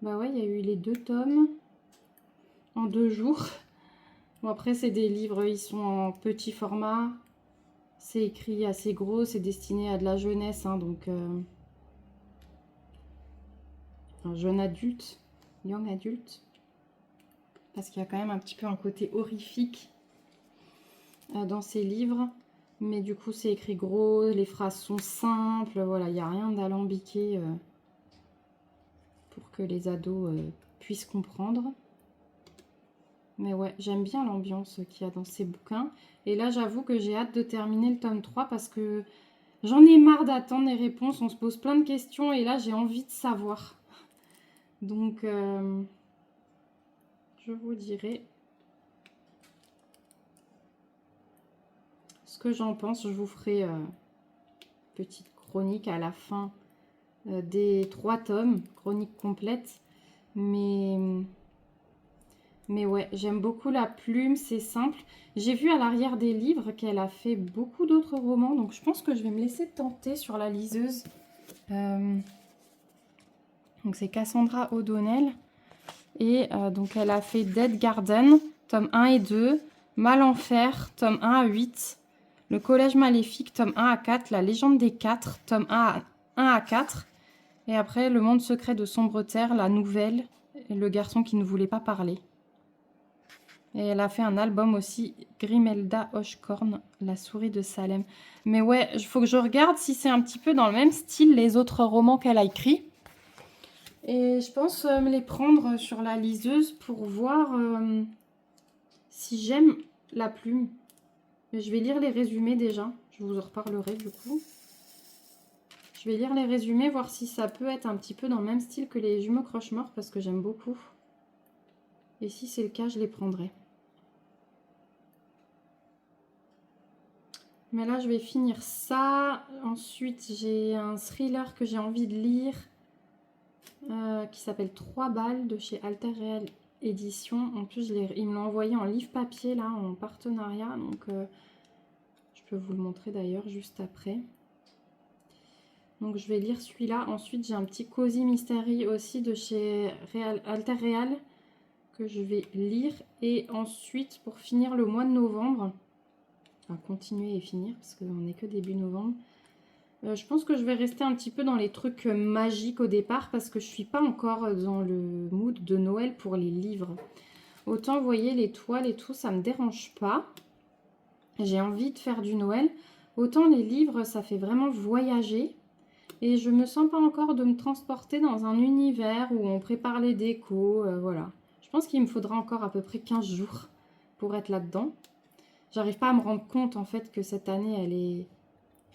Bah ouais, il y a eu les 2 tomes en 2 jours. Bon, après, c'est des livres, ils sont en petit format. C'est écrit assez gros, c'est destiné à de la jeunesse, hein, donc... un jeune adulte, young adulte. Parce qu'il y a quand même un petit peu un côté horrifique dans ces livres. Mais du coup, c'est écrit gros, les phrases sont simples. Voilà, il n'y a rien d'alambiqué pour que les ados puissent comprendre. Mais ouais, j'aime bien l'ambiance qu'il y a dans ces bouquins. Et là, j'avoue que j'ai hâte de terminer le tome 3 parce que j'en ai marre d'attendre les réponses. On se pose plein de questions et là, j'ai envie de savoir. Donc, je vous dirai ce que j'en pense. Je vous ferai petite chronique à la fin des 3 tomes, chronique complète. Mais ouais, j'aime beaucoup la plume, c'est simple. J'ai vu à l'arrière des livres qu'elle a fait beaucoup d'autres romans, donc je pense que je vais me laisser tenter sur la liseuse. Donc c'est Cassandra O'Donnell. Et donc elle a fait Dead Garden, tome 1 et 2, Malenfer, tome 1 à 8, Le Collège Maléfique, tome 1 à 4, La Légende des 4, tome 1 à 4, et après Le Monde Secret de Sombre Terre, la nouvelle, et Le Garçon qui ne voulait pas parler. Et elle a fait un album aussi, Grimelda Hochkorn, La Souris de Salem. Mais ouais, il faut que je regarde si c'est un petit peu dans le même style les autres romans qu'elle a écrits. Et je pense me les prendre sur la liseuse pour voir si j'aime la plume. Je vais lire les résumés déjà. Je vous en reparlerai du coup. Je vais lire les résumés, voir si ça peut être un petit peu dans le même style que les Jumeaux Croche-Mort parce que j'aime beaucoup. Et si c'est le cas, je les prendrai. Mais là, je vais finir ça. Ensuite, j'ai un thriller que j'ai envie de lire qui s'appelle 3 balles de chez Alter Real Édition. En plus, ils me l'ont envoyé en livre papier, là, en partenariat. Donc, je peux vous le montrer d'ailleurs juste après. Donc, je vais lire celui-là. Ensuite, j'ai un petit Cozy Mystery aussi de chez Alter Real que je vais lire. Et ensuite, pour finir le mois de novembre, enfin, continuer et finir parce qu'on n'est que début novembre, je pense que je vais rester un petit peu dans les trucs magiques au départ parce que je ne suis pas encore dans le mood de Noël pour les livres. Autant, vous voyez, les toiles et tout, ça ne me dérange pas. J'ai envie de faire du Noël. Autant les livres, ça fait vraiment voyager. Et je me sens pas encore de me transporter dans un univers où on prépare les décos. Voilà. Je pense qu'il me faudra encore à peu près 15 jours pour être là-dedans. J'arrive pas à me rendre compte en fait que cette année,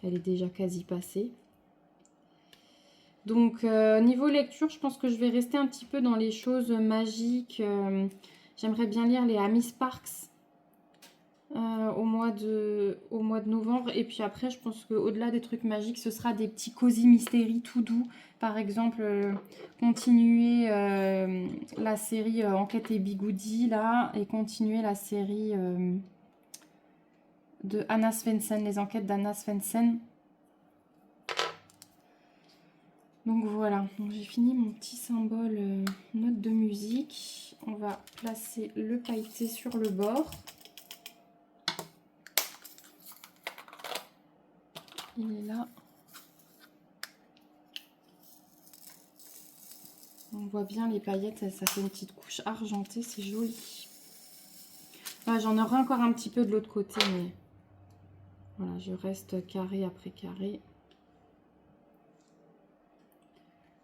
elle est déjà quasi passée. Donc, niveau lecture, je pense que je vais rester un petit peu dans les choses magiques. J'aimerais bien lire les Amy Sparks au mois de novembre. Et puis après, je pense qu'au-delà des trucs magiques, ce sera des petits cosy mystery tout doux. Par exemple, continuer la série Enquête et Bigoudi, là, et continuer la série de Anna Svensson, les enquêtes d'Anna Svensson. Donc voilà, j'ai fini mon petit symbole note de musique. On va placer le pailleté sur le bord. Il est là. On voit bien les paillettes, ça fait une petite couche argentée, c'est joli. Ouais, j'en aurai encore un petit peu de l'autre côté, mais voilà, je reste carré après carré.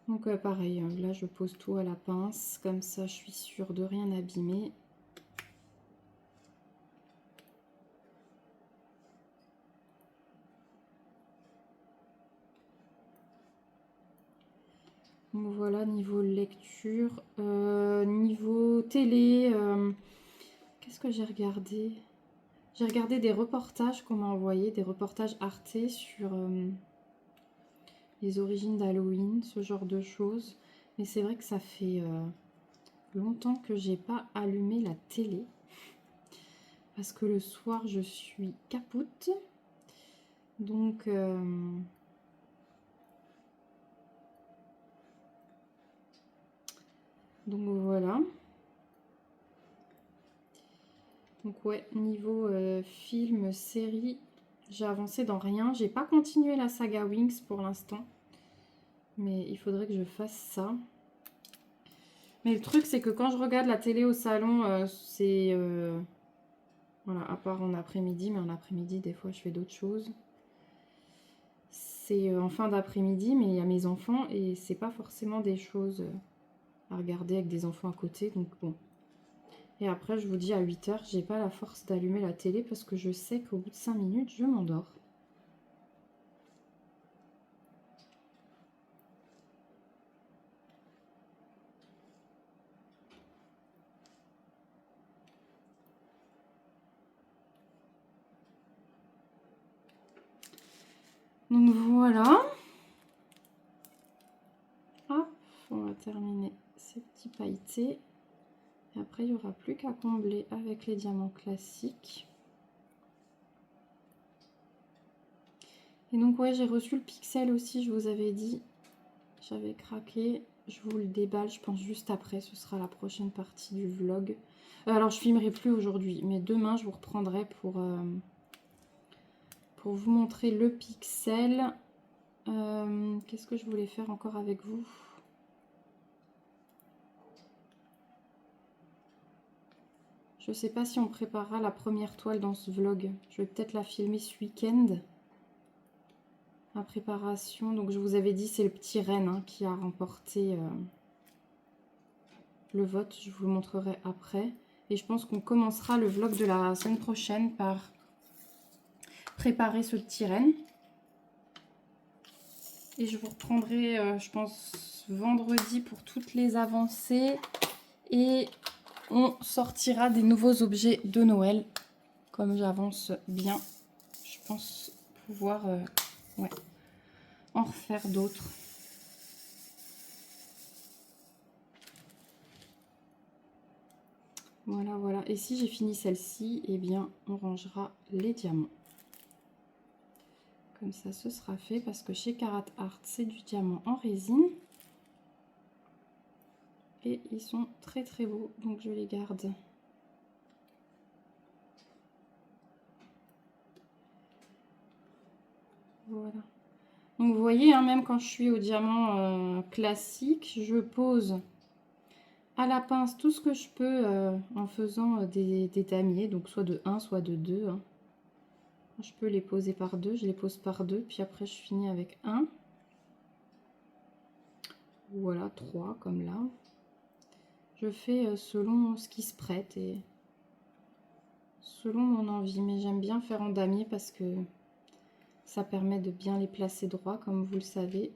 Donc pareil, là je pose tout à la pince, comme ça je suis sûre de rien abîmer. Donc voilà, niveau lecture, niveau télé, qu'est-ce que j'ai regardé? J'ai regardé des reportages qu'on m'a envoyés, des reportages Arte sur les origines d'Halloween, ce genre de choses. Mais c'est vrai que ça fait longtemps que j'ai pas allumé la télé. Parce que le soir, je suis capoute. Donc voilà. Donc ouais, niveau film, série, j'ai avancé dans rien. J'ai pas continué la saga Wings pour l'instant. Mais il faudrait que je fasse ça. Mais le truc, c'est que quand je regarde la télé au salon, c'est... voilà, à part en après-midi. Mais en après-midi, des fois, je fais d'autres choses. C'est en fin d'après-midi, mais il y a mes enfants. Et c'est pas forcément des choses à regarder avec des enfants à côté. Donc bon. Et après, je vous dis, à 8 h, j'ai pas la force d'allumer la télé parce que je sais qu'au bout de 5 minutes, je m'endors. Donc voilà. Hop, on va terminer ces petits pailletés. Et après, il n'y aura plus qu'à combler avec les diamants classiques. Et donc ouais, j'ai reçu le pixel aussi, je vous avais dit. J'avais craqué. Je vous le déballe, je pense juste après. Ce sera la prochaine partie du vlog. Alors, je filmerai plus aujourd'hui, mais demain, je vous reprendrai pour vous montrer le pixel. Qu'est-ce que je voulais faire encore avec vous? Je sais pas si on préparera la première toile dans ce vlog. Je vais peut-être la filmer ce week-end. La préparation, donc je vous avais dit, c'est le petit Rennes hein, qui a remporté le vote. Je vous le montrerai après. Et je pense qu'on commencera le vlog de la semaine prochaine par préparer ce petit Rennes. Et je vous reprendrai, je pense, vendredi pour toutes les avancées. Et on sortira des nouveaux objets de Noël. Comme j'avance bien, je pense pouvoir ouais, en refaire d'autres. Voilà, voilà. Et si j'ai fini celle-ci, eh bien, on rangera les diamants. Comme ça, ce sera fait parce que chez Carat Art, c'est du diamant en résine. Et ils sont très très beaux, donc je les garde. Voilà. Donc vous voyez, hein, même quand je suis au diamant classique, je pose à la pince tout ce que je peux en faisant des damiers, donc soit de 1, soit de 2. Hein. Je peux les poser par deux, je les pose par deux, puis après je finis avec 1. Voilà, 3 comme là. Je fais selon ce qui se prête et selon mon envie, mais j'aime bien faire en damier parce que ça permet de bien les placer droit, comme vous le savez.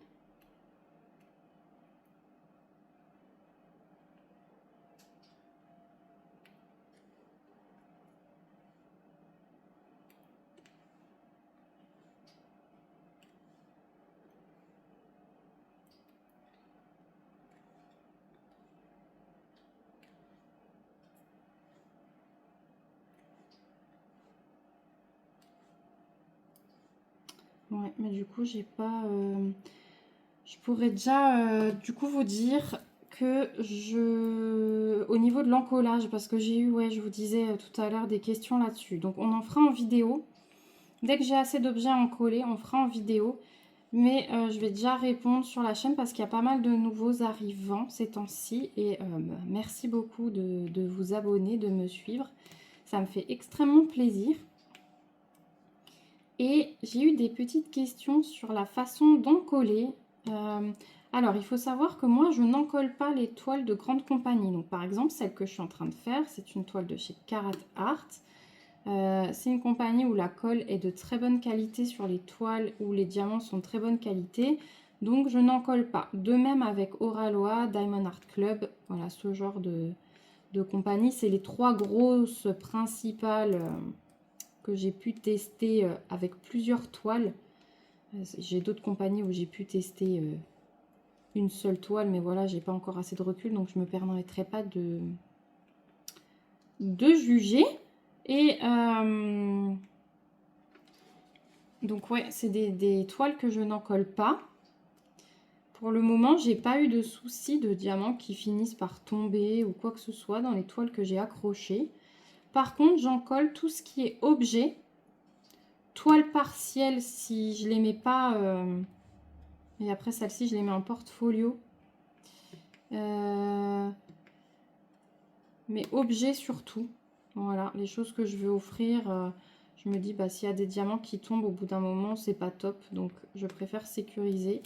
Ouais, mais du coup, j'ai pas... Je pourrais déjà du coup vous dire que au niveau de l'encollage, parce que j'ai eu, ouais, je vous disais tout à l'heure des questions là-dessus. Donc on en fera en vidéo. Dès que j'ai assez d'objets à encoller, on fera en vidéo. Mais je vais déjà répondre sur la chaîne parce qu'il y a pas mal de nouveaux arrivants ces temps-ci. Et merci beaucoup de vous abonner, de me suivre. Ça me fait extrêmement plaisir. Et j'ai eu des petites questions sur la façon d'encoller. Alors, il faut savoir que moi, je n'encolle pas les toiles de grandes compagnies. Donc, par exemple, celle que je suis en train de faire, c'est une toile de chez Carat Art. C'est une compagnie où la colle est de très bonne qualité sur les toiles, où les diamants sont de très bonne qualité. Donc, je n'en colle pas. De même avec Oralois, Diamond Art Club, voilà, ce genre de compagnie. C'est les trois grosses principales que j'ai pu tester avec plusieurs toiles. J'ai d'autres compagnies où j'ai pu tester une seule toile, mais voilà, j'ai pas encore assez de recul, donc je me permettrai pas de juger. Et donc ouais, c'est des toiles que je n'en colle pas. Pour le moment, j'ai pas eu de soucis de diamants qui finissent par tomber ou quoi que ce soit dans les toiles que j'ai accrochées. Par contre, j'en colle tout ce qui est objet. Toile partielle si je les mets pas... et après celle-ci, je les mets en portfolio. Mais objets surtout. Voilà, les choses que je veux offrir. Je me dis, bah, s'il y a des diamants qui tombent au bout d'un moment, c'est pas top. Donc, je préfère sécuriser.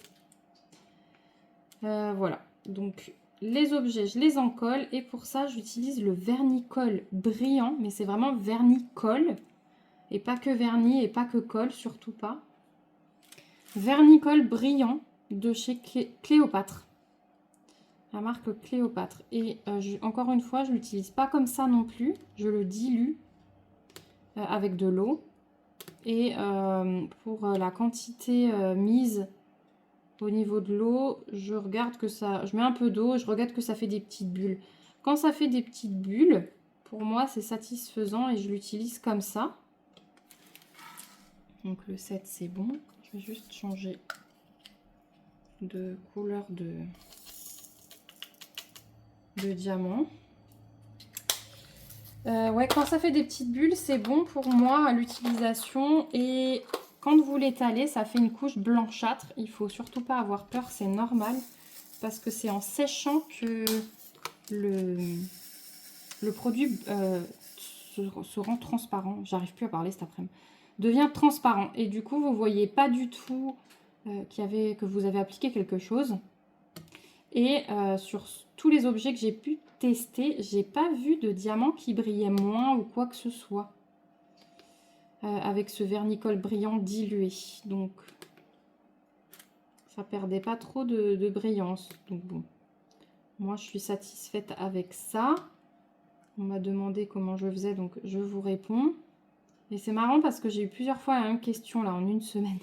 Voilà. Donc, les objets, je les encolle. Et pour ça, j'utilise le vernis-colle brillant. Mais c'est vraiment vernis-colle. Et pas que vernis et pas que colle, surtout pas. Vernis-colle brillant de chez Cléopâtre. La marque Cléopâtre. Et encore une fois, je ne l'utilise pas comme ça non plus. Je le dilue avec de l'eau. Et pour la quantité mise au niveau de l'eau, je regarde que ça... Je mets un peu d'eau, je regarde que ça fait des petites bulles. Quand ça fait des petites bulles, pour moi, c'est satisfaisant et je l'utilise comme ça. Donc le 7, c'est bon. Je vais juste changer de couleur de diamant. Ouais, quand ça fait des petites bulles, c'est bon pour moi à l'utilisation. Et quand vous l'étalez, ça fait une couche blanchâtre. Il faut surtout pas avoir peur, c'est normal. Parce que c'est en séchant que le produit se rend transparent. J'arrive plus à parler cet après-midi. Devient transparent. Et du coup, vous voyez pas du tout que vous avez appliqué quelque chose. Et sur tous les objets que j'ai pu tester, j'ai pas vu de diamant qui brillait moins ou quoi que ce soit. Avec ce vernis-colle brillant dilué. Donc, ça perdait pas trop de brillance. Donc bon, moi je suis satisfaite avec ça. On m'a demandé comment je faisais, donc je vous réponds. Et c'est marrant parce que j'ai eu plusieurs fois la même question là en une semaine.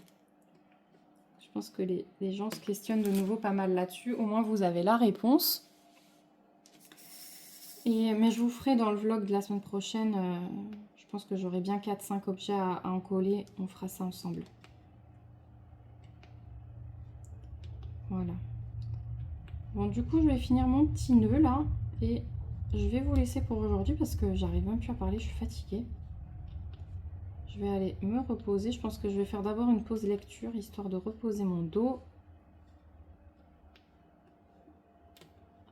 Je pense que les gens se questionnent de nouveau pas mal là-dessus. Au moins vous avez la réponse. Mais je vous ferai dans le vlog de la semaine prochaine. Je pense que j'aurai bien 4-5 objets à en coller. On fera ça ensemble. Voilà. Bon, du coup, je vais finir mon petit nœud là. Et je vais vous laisser pour aujourd'hui parce que j'arrive même plus à parler. Je suis fatiguée. Je vais aller me reposer. Je pense que je vais faire d'abord une pause lecture histoire de reposer mon dos.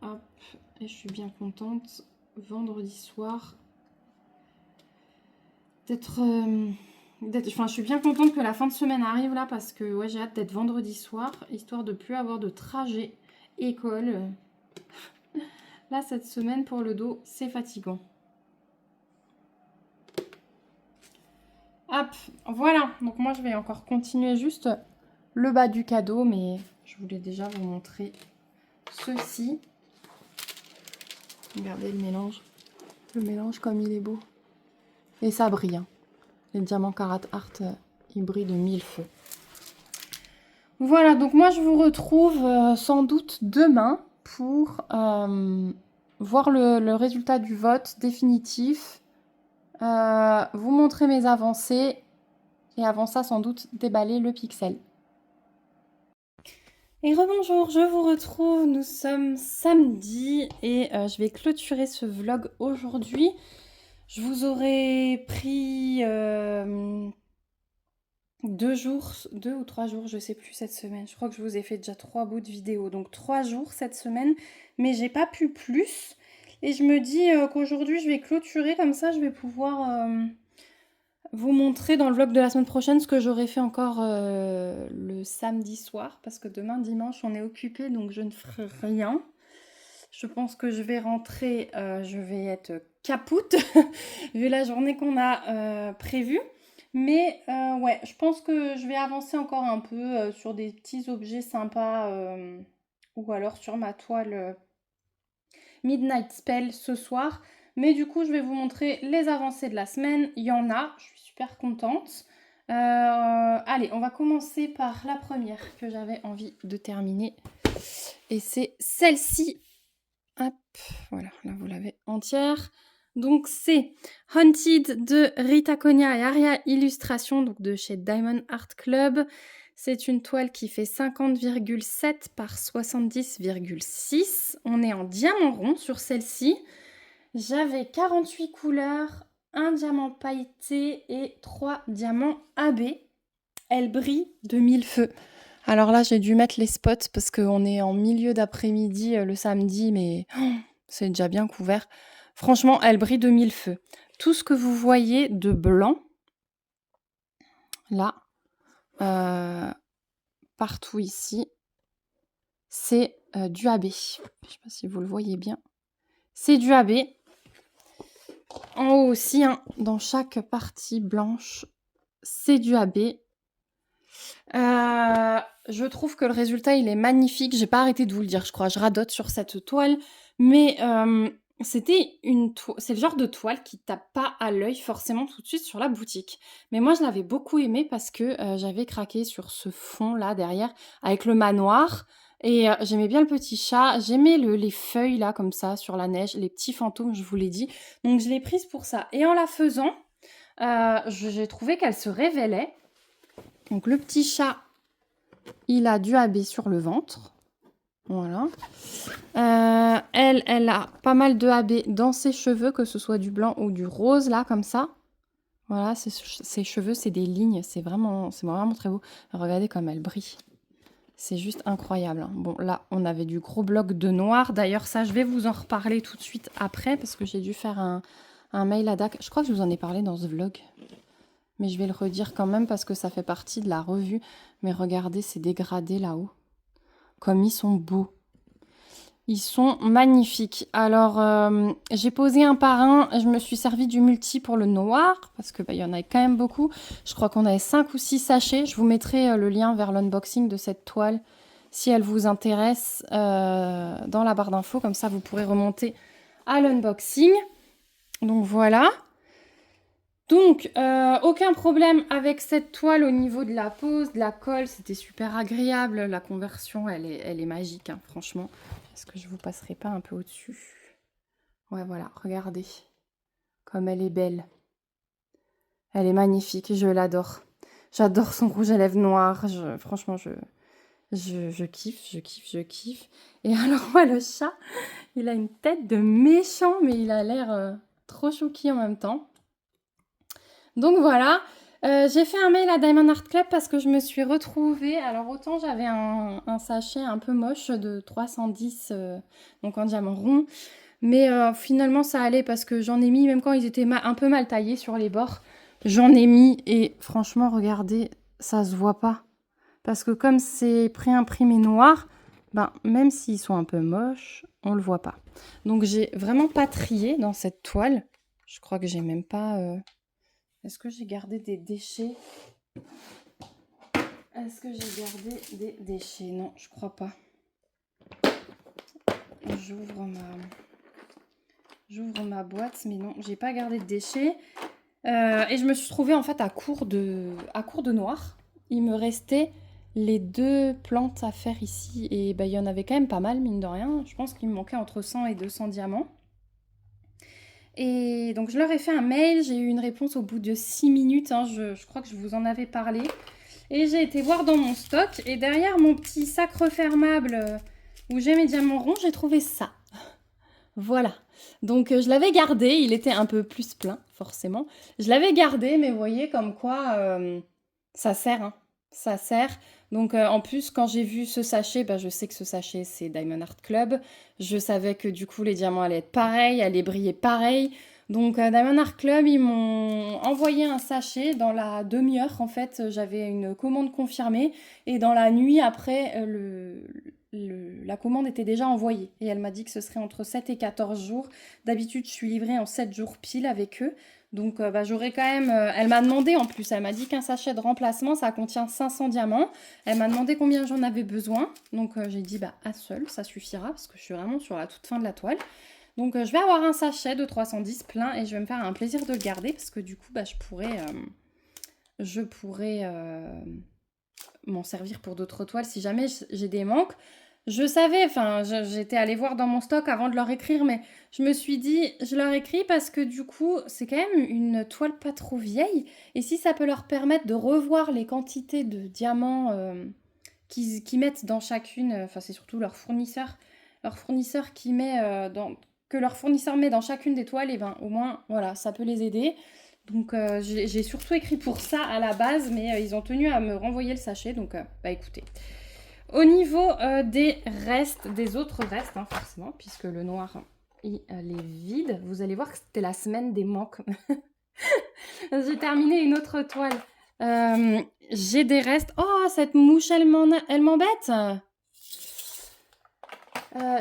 Hop. Et je suis bien contente vendredi soir d'être... Enfin, je suis bien contente que la fin de semaine arrive là parce que ouais, j'ai hâte d'être vendredi soir, histoire de plus avoir de trajet école. Là, cette semaine pour le dos, c'est fatigant. Hop, voilà. Donc moi, je vais encore continuer juste le bas du cadeau, mais je voulais déjà vous montrer ceci. Regardez le mélange. Le mélange comme il est beau. Et ça brille. Hein. Les diamants Carat Art, ils brillent de mille feux. Voilà, donc moi je vous retrouve sans doute demain pour voir le résultat du vote définitif, vous montrer mes avancées et avant ça sans doute déballer le pixel. Et rebonjour, je vous retrouve, nous sommes samedi et je vais clôturer ce vlog aujourd'hui. Je vous aurais pris 2 ou 3 jours, je sais plus cette semaine. Je crois que je vous ai fait déjà 3 bouts de vidéo, donc 3 jours cette semaine, mais j'ai pas pu plus. Et je me dis qu'aujourd'hui je vais clôturer, comme ça je vais pouvoir vous montrer dans le vlog de la semaine prochaine ce que j'aurai fait encore le samedi soir, parce que demain dimanche on est occupé, donc je ne ferai rien. Je pense que je vais rentrer, je vais être capoute vu la journée qu'on a prévue. Mais ouais, je pense que je vais avancer encore un peu sur des petits objets sympas ou alors sur ma toile Midnight Spell ce soir. Mais du coup, je vais vous montrer les avancées de la semaine. Il y en a, je suis super contente. Allez, on va commencer par la première que j'avais envie de terminer. Et c'est celle-ci. Hop, voilà, là vous l'avez entière. Donc c'est Haunted de Rita Cogna et Aria Illustration, donc de chez Diamond Art Club. C'est une toile qui fait 50,7 par 70,6. On est en diamant rond sur celle-ci. J'avais 48 couleurs, un diamant pailleté et 3 diamants AB. Elle brille de 1000 feux. Alors là, j'ai dû mettre les spots parce qu'on est en milieu d'après-midi le samedi, mais c'est déjà bien couvert. Franchement, elle brille de 1000 feux. Tout ce que vous voyez de blanc, là, partout ici, c'est du AB. Je ne sais pas si vous le voyez bien. C'est du AB. En haut aussi, hein, dans chaque partie blanche, c'est du AB. Je trouve que le résultat, il est magnifique. J'ai pas arrêté de vous le dire, je crois. Je radote sur cette toile. Mais c'est le genre de toile qui tape pas à l'œil forcément tout de suite sur la boutique. Mais moi, je l'avais beaucoup aimé parce que j'avais craqué sur ce fond-là derrière avec le manoir. Et j'aimais bien le petit chat. J'aimais les feuilles là comme ça sur la neige, les petits fantômes, je vous l'ai dit. Donc je l'ai prise pour ça. Et en la faisant, j'ai trouvé qu'elle se révélait. Donc le petit chat, il a du AB sur le ventre. Voilà. Elle a pas mal de AB dans ses cheveux, que ce soit du blanc ou du rose, là, comme ça. Voilà, ses cheveux, c'est des lignes. C'est vraiment très beau. Regardez comme elle brille. C'est juste incroyable. Hein. Bon, là, on avait du gros bloc de noir. D'ailleurs, ça, je vais vous en reparler tout de suite après, parce que j'ai dû faire un mail à DAC. Je crois que je vous en ai parlé dans ce vlog. Mais je vais le redire quand même parce que ça fait partie de la revue. Mais regardez ces dégradés là-haut. Comme ils sont beaux. Ils sont magnifiques. Alors, j'ai posé un par un. Je me suis servi du multi pour le noir. Parce que y en avait quand même beaucoup. Je crois qu'on avait 5 ou 6 sachets. Je vous mettrai le lien vers l'unboxing de cette toile. Si elle vous intéresse dans la barre d'infos. Comme ça, vous pourrez remonter à l'unboxing. Donc voilà. Donc, aucun problème avec cette toile au niveau de la pose, de la colle, c'était super agréable. La conversion, elle est magique, hein, franchement. Est-ce que je vous passerai pas un peu au-dessus? Ouais, voilà, regardez. Comme elle est belle. Elle est magnifique, je l'adore. J'adore son rouge à lèvres noir. Franchement, je kiffe. Et alors, moi, le chat, il a une tête de méchant, mais il a l'air trop chouki en même temps. Donc voilà, j'ai fait un mail à Diamond Art Club parce que je me suis retrouvée. Alors autant j'avais un sachet un peu moche de 310, donc en diamant rond. Mais finalement ça allait parce que j'en ai mis, même quand ils étaient un peu mal taillés sur les bords. J'en ai mis et franchement regardez, ça se voit pas. Parce que comme c'est pré-imprimé noir, ben, même s'ils sont un peu moches, on le voit pas. Donc j'ai vraiment pas trié dans cette toile. Je crois que j'ai même pas... Est-ce que j'ai gardé des déchets? Non, je crois pas. J'ouvre ma boîte, mais non, j'ai pas gardé de déchets. Et je me suis trouvée en fait à court de noir. Il me restait les 2 plantes à faire ici. Et ben, il y en avait quand même pas mal, mine de rien. Je pense qu'il me manquait entre 100 et 200 diamants. Et donc je leur ai fait un mail, j'ai eu une réponse au bout de 6 minutes, hein, je crois que je vous en avais parlé. Et j'ai été voir dans mon stock. Et derrière mon petit sac refermable où j'ai mes diamants ronds, j'ai trouvé ça. Voilà. Donc je l'avais gardé. Il était un peu plus plein, forcément. Je l'avais gardé, mais vous voyez comme quoi ça sert. Hein. Ça sert. Donc en plus, quand j'ai vu ce sachet, je sais que ce sachet, c'est Diamond Art Club. Je savais que du coup, les diamants allaient être pareils, allaient briller pareil. Donc Diamond Art Club, ils m'ont envoyé un sachet dans la demi-heure. En fait, j'avais une commande confirmée. Et dans la nuit, après, la commande était déjà envoyée. Et elle m'a dit que ce serait entre 7 et 14 jours. D'habitude, je suis livrée en 7 jours pile avec eux. Donc j'aurais quand même... elle m'a demandé en plus, elle m'a dit qu'un sachet de remplacement, ça contient 500 diamants. Elle m'a demandé combien j'en avais besoin. Donc j'ai dit un seul, ça suffira parce que je suis vraiment sur la toute fin de la toile. Donc je vais avoir un sachet de 310 plein et je vais me faire un plaisir de le garder parce que du coup je pourrais m'en servir pour d'autres toiles si jamais j'ai des manques. Je savais, j'étais allée voir dans mon stock avant de leur écrire, mais je me suis dit, je leur écris parce que du coup, c'est quand même une toile pas trop vieille. Et si ça peut leur permettre de revoir les quantités de diamants qu'ils mettent dans chacune, c'est surtout leur fournisseur qui met que leur fournisseur met dans chacune des toiles, et au moins, voilà, ça peut les aider. Donc j'ai surtout écrit pour ça à la base, mais ils ont tenu à me renvoyer le sachet, donc écoutez. Au niveau des autres restes, hein, forcément, puisque le noir, il est vide. Vous allez voir que c'était la semaine des manques. J'ai terminé une autre toile. J'ai des restes. Oh, cette mouche, elle m'embête.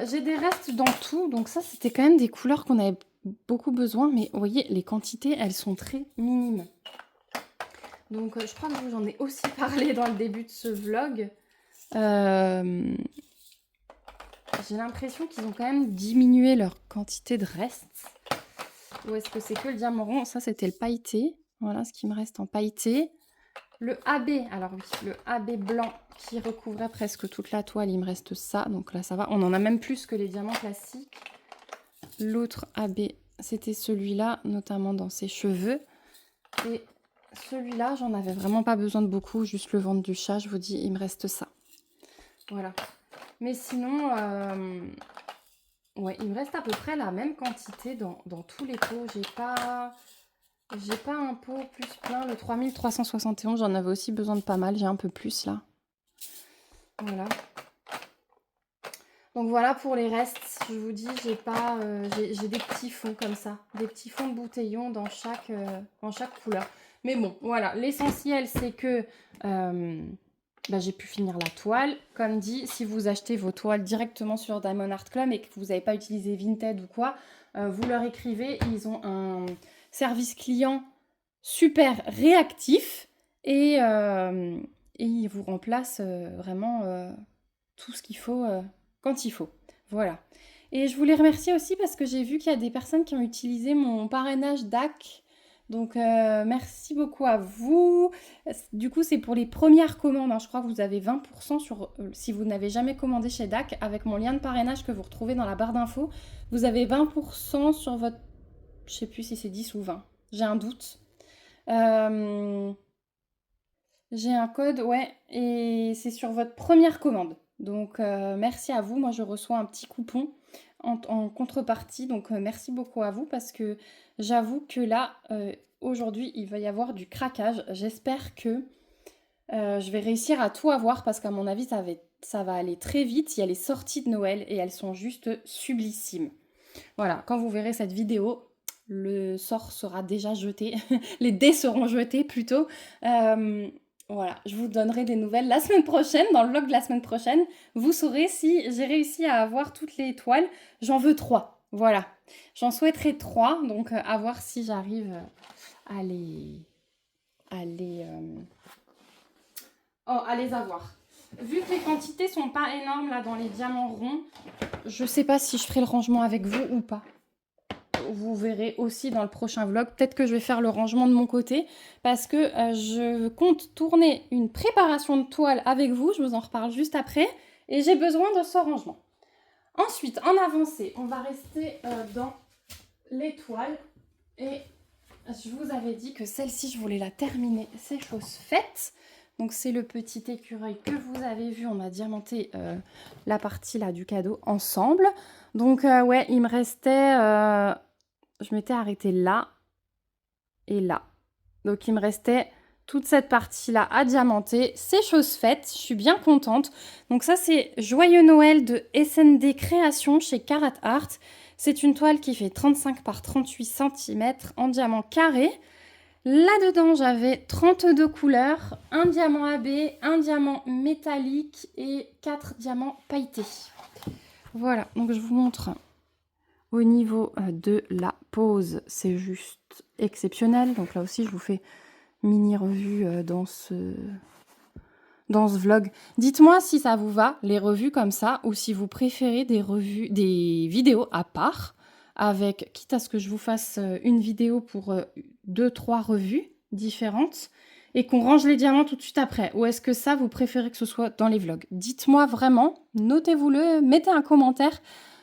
J'ai des restes dans tout. Donc ça, c'était quand même des couleurs qu'on avait beaucoup besoin. Mais vous voyez, les quantités, elles sont très minimes. Donc je crois que j'en ai aussi parlé dans le début de ce vlog. J'ai l'impression qu'ils ont quand même diminué leur quantité de restes. Ou est-ce que c'est que le diamant rond? Ça, c'était le pailleté. Voilà ce qui me reste en pailleté. Le AB, alors oui, le AB blanc qui recouvrait presque toute la toile, il me reste ça. Donc là, ça va. On en a même plus que les diamants classiques. L'autre AB, c'était celui-là, notamment dans ses cheveux. Et celui-là, j'en avais vraiment pas besoin de beaucoup. Juste le ventre du chat, je vous dis, il me reste ça. Voilà. Mais sinon, ouais, il me reste à peu près la même quantité dans tous les pots. J'ai pas un pot plus plein. Le 3371, j'en avais aussi besoin de pas mal. J'ai un peu plus là. Voilà. Donc voilà pour les restes. Je vous dis, j'ai des petits fonds comme ça. Des petits fonds de bouteillon dans chaque couleur. Mais bon, voilà. L'essentiel, c'est que... j'ai pu finir la toile. Comme dit, si vous achetez vos toiles directement sur Diamond Art Club et que vous n'avez pas utilisé Vinted ou quoi, vous leur écrivez. Ils ont un service client super réactif et ils vous remplacent vraiment tout ce qu'il faut quand il faut. Voilà. Et je voulais remercier aussi parce que j'ai vu qu'il y a des personnes qui ont utilisé mon parrainage DAC. Donc, merci beaucoup à vous. Du coup, c'est pour les premières commandes. Hein. Je crois que vous avez 20% si vous n'avez jamais commandé chez DAC. Avec mon lien de parrainage que vous retrouvez dans la barre d'infos, vous avez 20% sur votre... Je sais plus si c'est 10 ou 20. J'ai un doute. J'ai un code, ouais. Et c'est sur votre première commande. Donc, merci à vous. Moi, je reçois un petit coupon en contrepartie. Donc, merci beaucoup à vous parce que j'avoue que là, aujourd'hui, il va y avoir du craquage. J'espère que je vais réussir à tout avoir parce qu'à mon avis, ça va aller très vite. Il y a les sorties de Noël et elles sont juste sublissimes. Voilà, quand vous verrez cette vidéo, le sort sera déjà jeté. Les dés seront jetés plutôt. Voilà, je vous donnerai des nouvelles la semaine prochaine, dans le vlog de la semaine prochaine. Vous saurez si j'ai réussi à avoir toutes les toiles. J'en veux 3, voilà. J'en souhaiterais 3, donc à voir si j'arrive à les avoir. Vu que les quantités sont pas énormes là dans les diamants ronds, je sais pas si je ferai le rangement avec vous ou pas. Vous verrez aussi dans le prochain vlog. Peut-être que je vais faire le rangement de mon côté parce que je compte tourner une préparation de toile avec vous. Je vous en reparle juste après. Et j'ai besoin de ce rangement. Ensuite, en avancée, on va rester dans les toiles. Et je vous avais dit que celle-ci, je voulais la terminer. C'est chose faite. Donc c'est le petit écureuil que vous avez vu. On a diamanté la partie là du cadeau ensemble. Donc ouais, il me restait... je m'étais arrêtée là et là. Donc il me restait toute cette partie-là à diamanter. C'est chose faite, je suis bien contente. Donc ça c'est Joyeux Noël de SND Création chez Carat Art. C'est une toile qui fait 35 par 38 cm en diamant carré. Là-dedans, j'avais 32 couleurs, un diamant AB, un diamant métallique et 4 diamants pailletés. Voilà, donc je vous montre au niveau de la pose, c'est juste exceptionnel. Donc là aussi, je vous fais mini revue dans ce vlog. Dites-moi si ça vous va, les revues comme ça, ou si vous préférez des vidéos à part, avec, quitte à ce que je vous fasse une vidéo pour 2-3 revues différentes, et qu'on range les diamants tout de suite après. Ou est-ce que ça, vous préférez que ce soit dans les vlogs? Dites-moi vraiment, notez-vous-le, mettez un commentaire,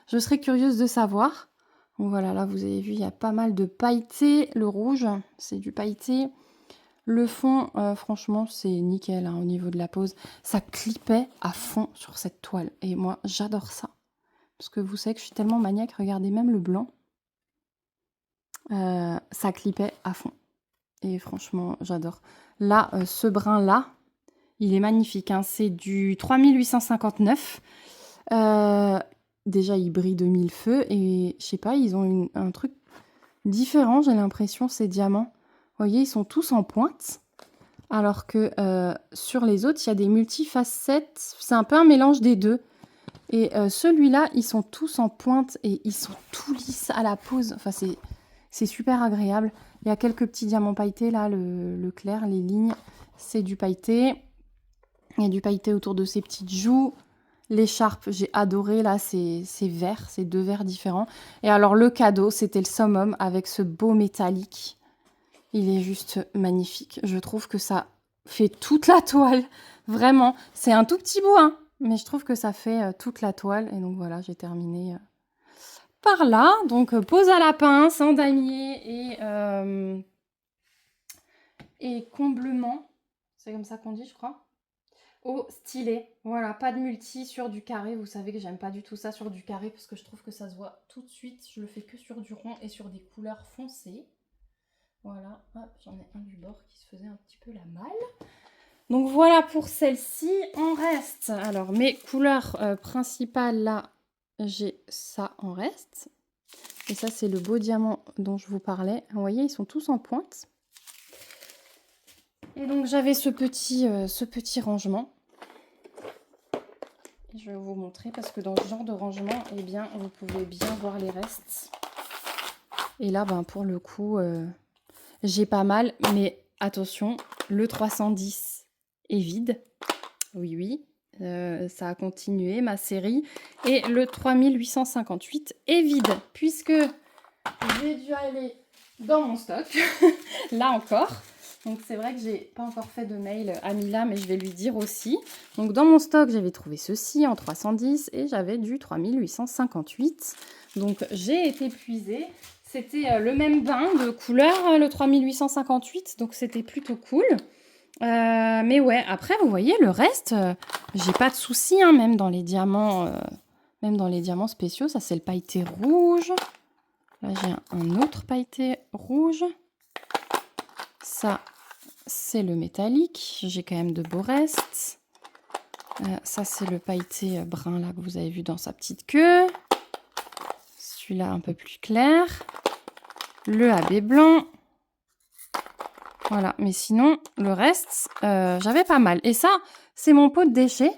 je serais curieuse de savoir. Donc voilà, là vous avez vu, il y a pas mal de pailleté. Le rouge, c'est du pailleté. Le fond, franchement, c'est nickel hein, au niveau de la pose. Ça clippait à fond sur cette toile. Et moi, j'adore ça. Parce que vous savez que je suis tellement maniaque. Regardez, même le blanc. Ça clippait à fond. Et franchement, j'adore. Là, ce brun-là, il est magnifique. Hein. C'est du 3859. Déjà, il brille de mille feux. Et je sais pas, ils ont un truc différent, j'ai l'impression, ces diamants. Vous voyez, ils sont tous en pointe. Alors que sur les autres, il y a des multifacettes. C'est un peu un mélange des deux. Et celui-là, ils sont tous en pointe et ils sont tout lisses à la pose. Enfin, c'est super agréable. Il y a quelques petits diamants pailletés là, le clair, les lignes, c'est du pailleté. Il y a du pailleté autour de ces petites joues. L'écharpe, j'ai adoré, là, c'est vert, c'est 2 verts différents. Et alors, le cadeau, c'était le summum avec ce beau métallique. Il est juste magnifique. Je trouve que ça fait toute la toile. Vraiment, c'est un tout petit bout, hein, mais je trouve que ça fait toute la toile. Et donc, voilà, j'ai terminé par là. Donc, pose à la pince, en damier et comblement. C'est comme ça qu'on dit, je crois. Au stylet. Voilà, pas de multi sur du carré. Vous savez que j'aime pas du tout ça sur du carré parce que je trouve que ça se voit tout de suite. Je le fais que sur du rond et sur des couleurs foncées. Voilà, hop, j'en ai un du bord qui se faisait un petit peu la malle. Donc voilà pour celle-ci. En reste, alors mes couleurs principales là, j'ai ça en reste. Et ça c'est le beau diamant dont je vous parlais. Vous voyez, ils sont tous en pointe. Et donc j'avais ce petit rangement. Et je vais vous montrer parce que dans ce genre de rangement, eh bien, vous pouvez bien voir les restes. Et là, ben, pour le coup, j'ai pas mal, mais attention, le 310 est vide. Oui, oui, ça a continué ma série. Et le 3858 est vide, puisque j'ai dû aller dans mon stock, là encore. Donc c'est vrai que j'ai pas encore fait de mail à Mila, mais je vais lui dire aussi. Donc dans mon stock, j'avais trouvé ceci en 310 et j'avais du 3858. Donc j'ai été puisée. C'était le même bain de couleur, le 3858, donc c'était plutôt cool. Mais ouais, après vous voyez le reste, j'ai pas de soucis, hein, même dans les diamants spéciaux. Ça c'est le pailleté rouge. Là j'ai un autre pailleté rouge. Ça c'est le métallique. J'ai quand même de beaux restes. Ça c'est le pailleté brun là que vous avez vu dans sa petite queue. Celui-là un peu plus clair. Le AB blanc. Voilà, mais sinon, le reste, j'avais pas mal. Et ça, c'est mon pot de déchets.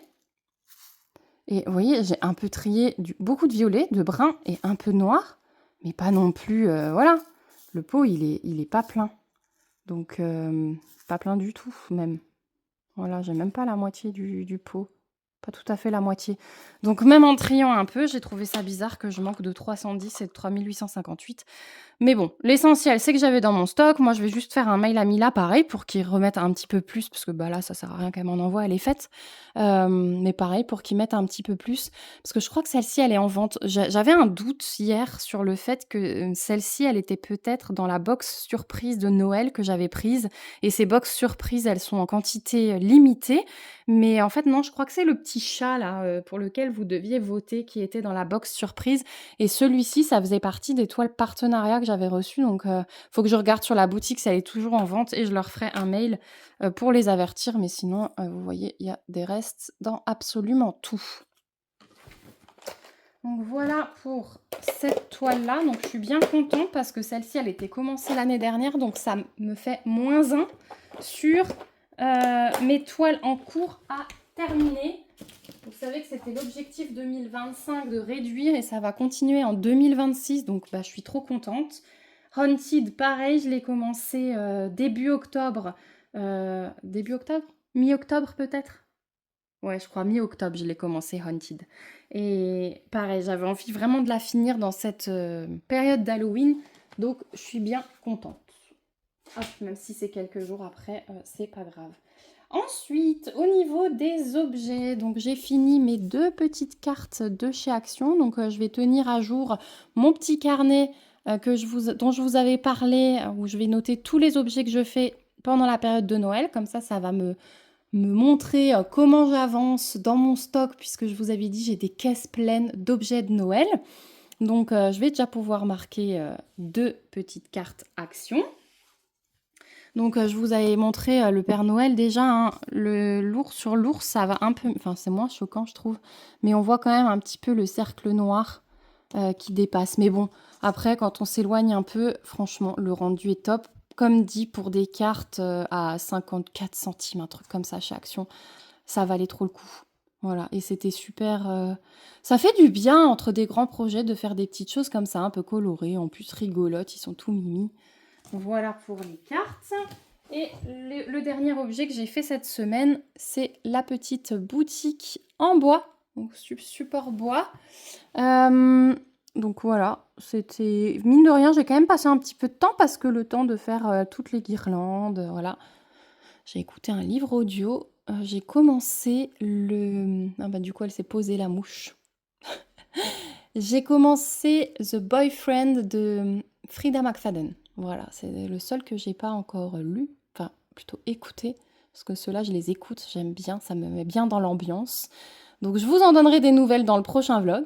Et vous voyez, j'ai un peu trié beaucoup de violet, de brun et un peu de noir. Mais pas non plus, voilà. Le pot, il est pas plein. Donc, pas plein du tout, même. Voilà, j'ai même pas la moitié du pot. pas tout à fait la moitié. Donc même en triant un peu, j'ai trouvé ça bizarre que je manque de 310 et de 3858. Mais bon, l'essentiel, c'est que j'avais dans mon stock. Moi, je vais juste faire un mail à Mila, pareil, pour qu'ils remettent un petit peu plus, parce que bah, là, ça sert à rien qu'elle m'en envoie, elle est faite. Mais pareil, pour qu'ils mettent un petit peu plus, parce que je crois que celle-ci, elle est en vente. J'avais un doute hier sur le fait que celle-ci, elle était peut-être dans la box surprise de Noël que j'avais prise. Et ces box surprises, elles sont en quantité limitée. Mais en fait, non, je crois que c'est le petit chat, là, pour lequel vous deviez voter, qui était dans la box surprise. Et celui-ci, ça faisait partie des toiles partenariat que j'avais reçues. Donc, faut que je regarde sur la boutique si elle est toujours en vente et je leur ferai un mail pour les avertir. Mais sinon, vous voyez, il y a des restes dans absolument tout. Donc voilà pour cette toile-là. Donc je suis bien contente parce que celle-ci, elle était commencée l'année dernière. Donc ça me fait -1 sur mes toiles en cours à terminer. Vous savez que c'était l'objectif 2025 de réduire et ça va continuer en 2026. Donc bah, je suis trop contente. Haunted, pareil, je l'ai commencé début octobre. Début octobre? Mi-octobre peut-être? Ouais, je crois mi-octobre, je l'ai commencé Haunted. Et pareil, j'avais envie vraiment de la finir dans cette période d'Halloween. Donc je suis bien contente. Hop, même si c'est quelques jours après, c'est pas grave. Ensuite, au niveau des objets, donc j'ai fini mes 2 petites cartes de chez Action. Donc je vais tenir à jour mon petit carnet dont je vous avais parlé, où je vais noter tous les objets que je fais pendant la période de Noël. Comme ça va me montrer comment j'avance dans mon stock, puisque je vous avais dit j'ai des caisses pleines d'objets de Noël. Donc je vais déjà pouvoir marquer 2 petites cartes Action. Donc je vous avais montré le Père Noël déjà, hein, l'ours sur l'ours, ça va un peu, enfin c'est moins choquant je trouve, mais on voit quand même un petit peu le cercle noir qui dépasse. Mais bon, après quand on s'éloigne un peu, franchement le rendu est top. Comme dit, pour des cartes à 54 centimes, un truc comme ça chez Action, ça valait trop le coup. Voilà, et c'était super. Ça fait du bien entre des grands projets de faire des petites choses comme ça, un peu colorées, en plus rigolotes, ils sont tout mimi. Voilà pour les cartes. Et le dernier objet que j'ai fait cette semaine, c'est la petite boutique en bois, donc support bois. Donc voilà, c'était mine de rien, j'ai quand même passé un petit peu de temps parce que le temps de faire toutes les guirlandes, voilà. J'ai écouté un livre audio, j'ai commencé ah bah du coup elle s'est posée la mouche. J'ai commencé The Boyfriend de Frida McFadden. Voilà, c'est le seul que j'ai pas encore lu, enfin plutôt écouté, parce que ceux-là je les écoute, j'aime bien, ça me met bien dans l'ambiance. Donc je vous en donnerai des nouvelles dans le prochain vlog.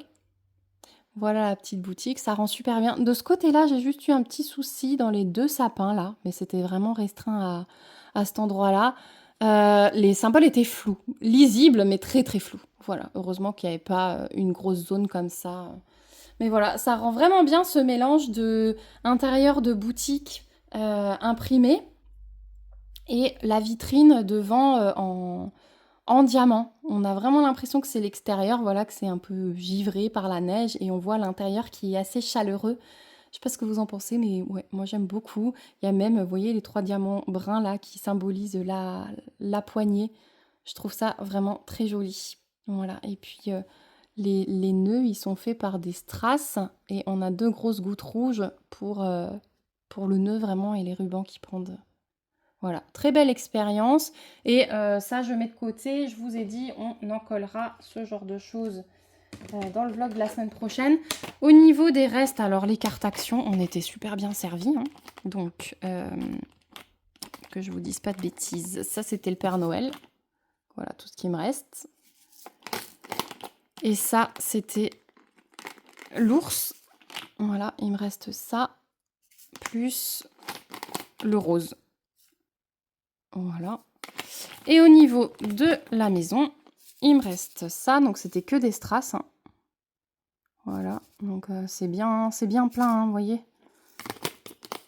Voilà la petite boutique, ça rend super bien. De ce côté-là, j'ai juste eu un petit souci dans les 2 sapins là, mais c'était vraiment restreint à cet endroit-là. Les symboles étaient flous, lisibles mais très très flous. Voilà, heureusement qu'il n'y avait pas une grosse zone comme ça. Mais voilà, ça rend vraiment bien ce mélange de intérieur de boutique imprimé et la vitrine devant en diamant. On a vraiment l'impression que c'est l'extérieur, voilà, que c'est un peu givré par la neige et on voit l'intérieur qui est assez chaleureux. Je sais pas ce que vous en pensez, mais ouais, moi j'aime beaucoup. Il y a même, vous voyez, les 3 diamants bruns là qui symbolisent la poignée. Je trouve ça vraiment très joli. Voilà, et puis les nœuds, ils sont faits par des strass et on a 2 grosses gouttes rouges pour le nœud vraiment et les rubans qui pendent. Voilà, très belle expérience. Et ça, je mets de côté. Je vous ai dit, on en collera ce genre de choses dans le vlog de la semaine prochaine. Au niveau des restes, alors les cartes Action, on était super bien servis. Hein. Donc, que je vous dise pas de bêtises. Ça, c'était le Père Noël. Voilà, tout ce qui me reste. Et ça, c'était l'ours. Voilà, il me reste ça. Plus le rose. Voilà. Et au niveau de la maison, il me reste ça. Donc, c'était que des strass. Hein. Voilà. Donc, c'est bien plein, hein, vous voyez.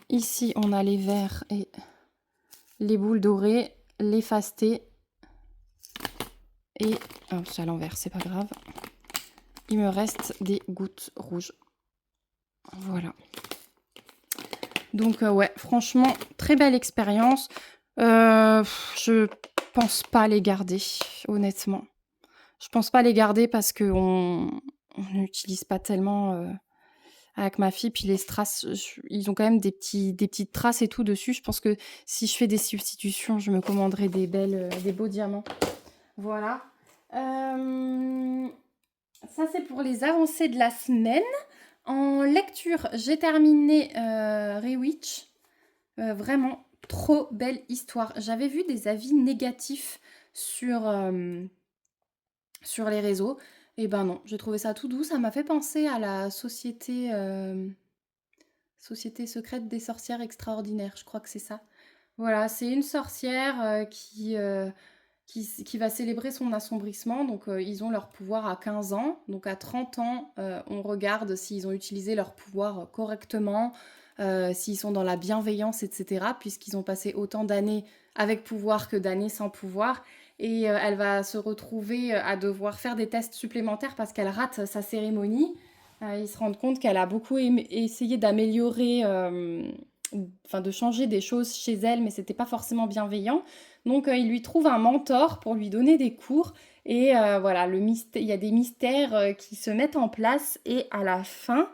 Ici, on a les verts et les boules dorées, les fastés. Et... oh, c'est à l'envers, c'est pas grave. Il me reste des gouttes rouges. Voilà. Donc, ouais, franchement, très belle expérience. Je pense pas les garder, honnêtement. Je pense pas les garder parce qu'on n'utilise pas tellement avec ma fille. Puis les strass, ils ont quand même des petites traces et tout dessus. Je pense que si je fais des substitutions, je me commanderai des beaux diamants. Voilà. Ça, c'est pour les avancées de la semaine. En lecture, j'ai terminé Rewitch. Vraiment, trop belle histoire. J'avais vu des avis négatifs sur les réseaux. Et ben non, j'ai trouvé ça tout doux. Ça m'a fait penser à la Société secrète des sorcières extraordinaires. Je crois que c'est ça. Voilà, c'est une sorcière qui va célébrer son assombrissement. Donc, ils ont leur pouvoir à 15 ans. Donc, à 30 ans, on regarde s'ils ont utilisé leur pouvoir correctement, s'ils sont dans la bienveillance, etc. Puisqu'ils ont passé autant d'années avec pouvoir que d'années sans pouvoir. Et elle va se retrouver à devoir faire des tests supplémentaires parce qu'elle rate sa cérémonie. Ils se rendent compte qu'elle a beaucoup essayé d'améliorer, enfin de changer des choses chez elle, mais c'était pas forcément bienveillant. Donc il lui trouve un mentor pour lui donner des cours. Et voilà, il y a des mystères qui se mettent en place. Et à la fin,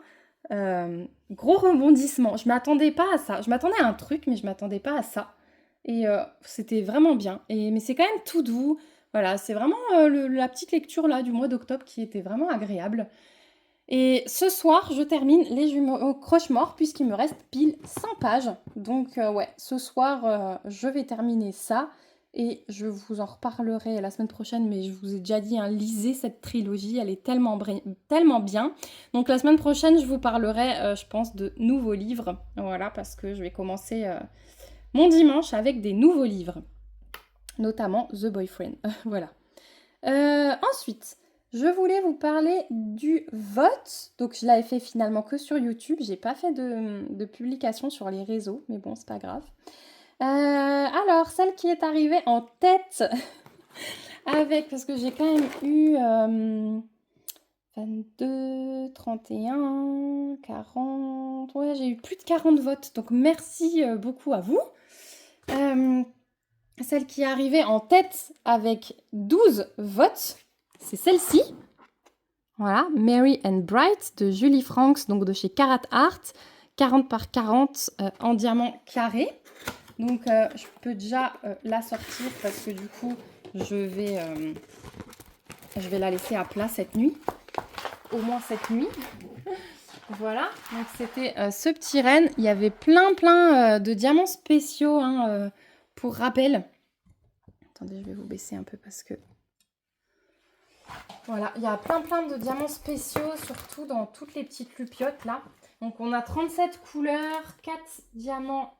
gros rebondissement. Je m'attendais pas à ça. Je m'attendais à un truc, mais je m'attendais pas à ça. Et c'était vraiment bien. Mais c'est quand même tout doux. Voilà, c'est vraiment la petite lecture là du mois d'octobre qui était vraiment agréable. Et ce soir, je termine les jumeaux au croche-mort puisqu'il me reste pile 100 pages. Donc ouais, ce soir, je vais terminer ça. Et je vous en reparlerai la semaine prochaine, mais je vous ai déjà dit, hein, lisez cette trilogie, elle est tellement bien. Donc la semaine prochaine, je vous parlerai, je pense, de nouveaux livres. Voilà, parce que je vais commencer mon dimanche avec des nouveaux livres, notamment The Boyfriend. Voilà. Ensuite, je voulais vous parler du vote. Donc, je l'avais fait finalement que sur YouTube. J'ai pas fait de publication sur les réseaux, mais bon, c'est pas grave. Alors, celle qui est arrivée en tête parce que j'ai quand même eu 22, 31, 40... Ouais, j'ai eu plus de 40 votes. Donc, merci beaucoup à vous. Celle qui est arrivée en tête avec 12 votes, c'est celle-ci. Voilà, Merry and Bright de Julie Franks, donc de chez Karat Art, 40 par 40 en diamant carré. Donc je peux déjà la sortir parce que du coup je vais la laisser à plat cette nuit, au moins cette nuit. Voilà, donc c'était ce petit renne. Il y avait plein de diamants spéciaux, hein, pour rappel. Attendez, je vais vous baisser un peu parce que... Voilà, il y a plein de diamants spéciaux, surtout dans toutes les petites lupiotes là. Donc on a 37 couleurs, 4 diamants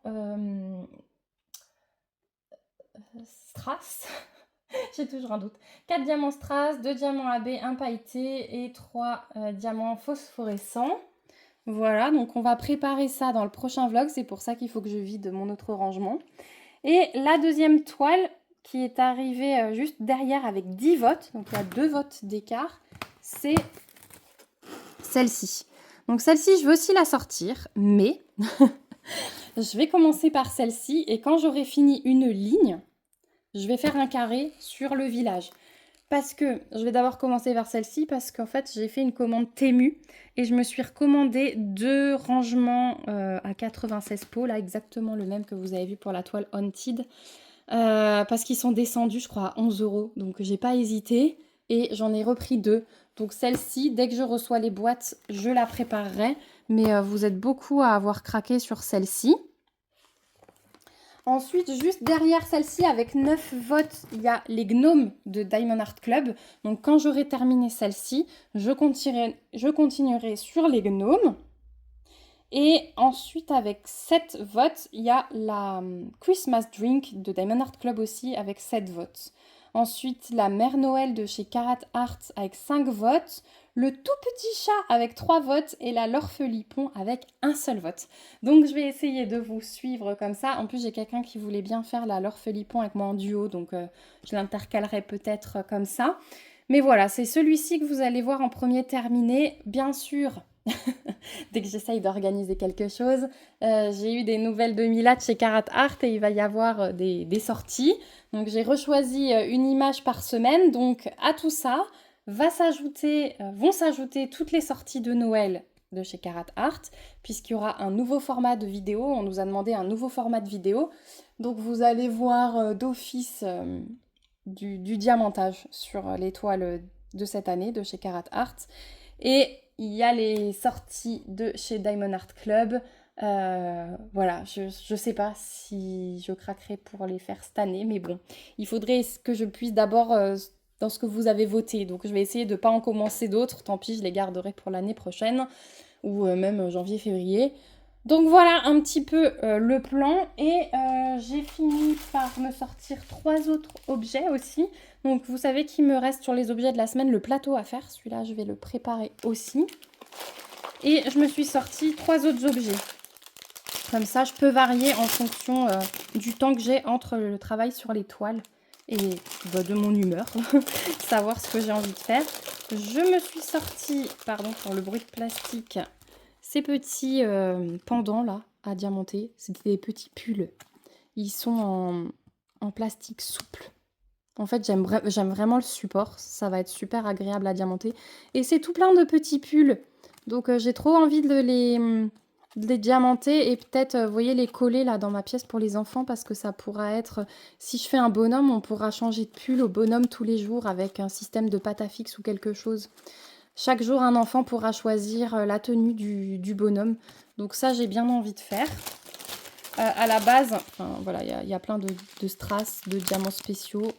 strass. J'ai toujours un doute. 4 diamants strass, 2 diamants AB, 1 pailleté et 3 diamants phosphorescents. Voilà, donc on va préparer ça dans le prochain vlog. C'est pour ça qu'il faut que je vide mon autre rangement. Et la deuxième toile qui est arrivée juste derrière avec 10 votes, donc il y a 2 votes d'écart, c'est celle-ci. Donc celle-ci, je vais aussi la sortir, mais je vais commencer par celle-ci et quand j'aurai fini une ligne, je vais faire un carré sur le village. Parce que, je vais d'abord commencer vers celle-ci parce qu'en fait, j'ai fait une commande Temu et je me suis recommandé 2 rangements à 96 pots, là exactement le même que vous avez vu pour la toile Haunted. Parce qu'ils sont descendus, je crois, à 11 €. Donc, j'ai pas hésité et j'en ai repris 2. Donc, celle-ci, dès que je reçois les boîtes, je la préparerai. Mais vous êtes beaucoup à avoir craqué sur celle-ci. Ensuite, juste derrière celle-ci, avec 9 votes, il y a les gnomes de Diamond Art Club. Donc, quand j'aurai terminé celle-ci, je continuerai sur les gnomes. Et ensuite, avec 7 votes, il y a la Christmas Drink de Diamond Art Club aussi, avec 7 votes. Ensuite, la Mère Noël de chez Karat Art avec 5 votes. Le tout petit chat avec 3 votes. Et la l'orphelipon avec un seul vote. Donc, je vais essayer de vous suivre comme ça. En plus, j'ai quelqu'un qui voulait bien faire la l'orphelipon avec moi en duo. Donc, je l'intercalerai peut-être comme ça. Mais voilà, c'est celui-ci que vous allez voir en premier terminé. Bien sûr, dès que j'essaye d'organiser quelque chose. J'ai eu des nouvelles de Mila de chez Carat Art et il va y avoir des sorties. Donc j'ai rechoisi une image par semaine. Donc à tout ça vont s'ajouter toutes les sorties de Noël de chez Carat Art, puisqu'il y aura un nouveau format de vidéo. On nous a demandé un nouveau format de vidéo. Donc vous allez voir d'office du diamantage sur les toiles de cette année de chez Carat Art. Et il y a les sorties de chez Diamond Art Club. Voilà, je sais pas si je craquerai pour les faire cette année, mais bon, il faudrait que je puisse d'abord dans ce que vous avez voté. Donc je vais essayer de ne pas en commencer d'autres. Tant pis, je les garderai pour l'année prochaine ou même janvier-février. Donc voilà un petit peu le plan et j'ai fini par me sortir 3 autres objets aussi. Donc vous savez qu'il me reste sur les objets de la semaine le plateau à faire. Celui-là, je vais le préparer aussi. Et je me suis sorti 3 autres objets. Comme ça, je peux varier en fonction du temps que j'ai entre le travail sur les toiles et de mon humeur, savoir ce que j'ai envie de faire. Je me suis sorti, pardon pour le bruit de plastique, ces petits pendants là à diamanter. C'était des petits pulls. Ils sont en plastique souple. En fait, j'aime vraiment le support. Ça va être super agréable à diamanter. Et c'est tout plein de petits pulls. Donc j'ai trop envie de les diamanter et peut-être, vous voyez, les coller là dans ma pièce pour les enfants parce que ça pourra être, si je fais un bonhomme, on pourra changer de pull au bonhomme tous les jours avec un système de pâte à fixe ou quelque chose. Chaque jour, un enfant pourra choisir la tenue du bonhomme. Donc ça, j'ai bien envie de faire. À la base, enfin, voilà, il y a plein de strass, de diamants spéciaux.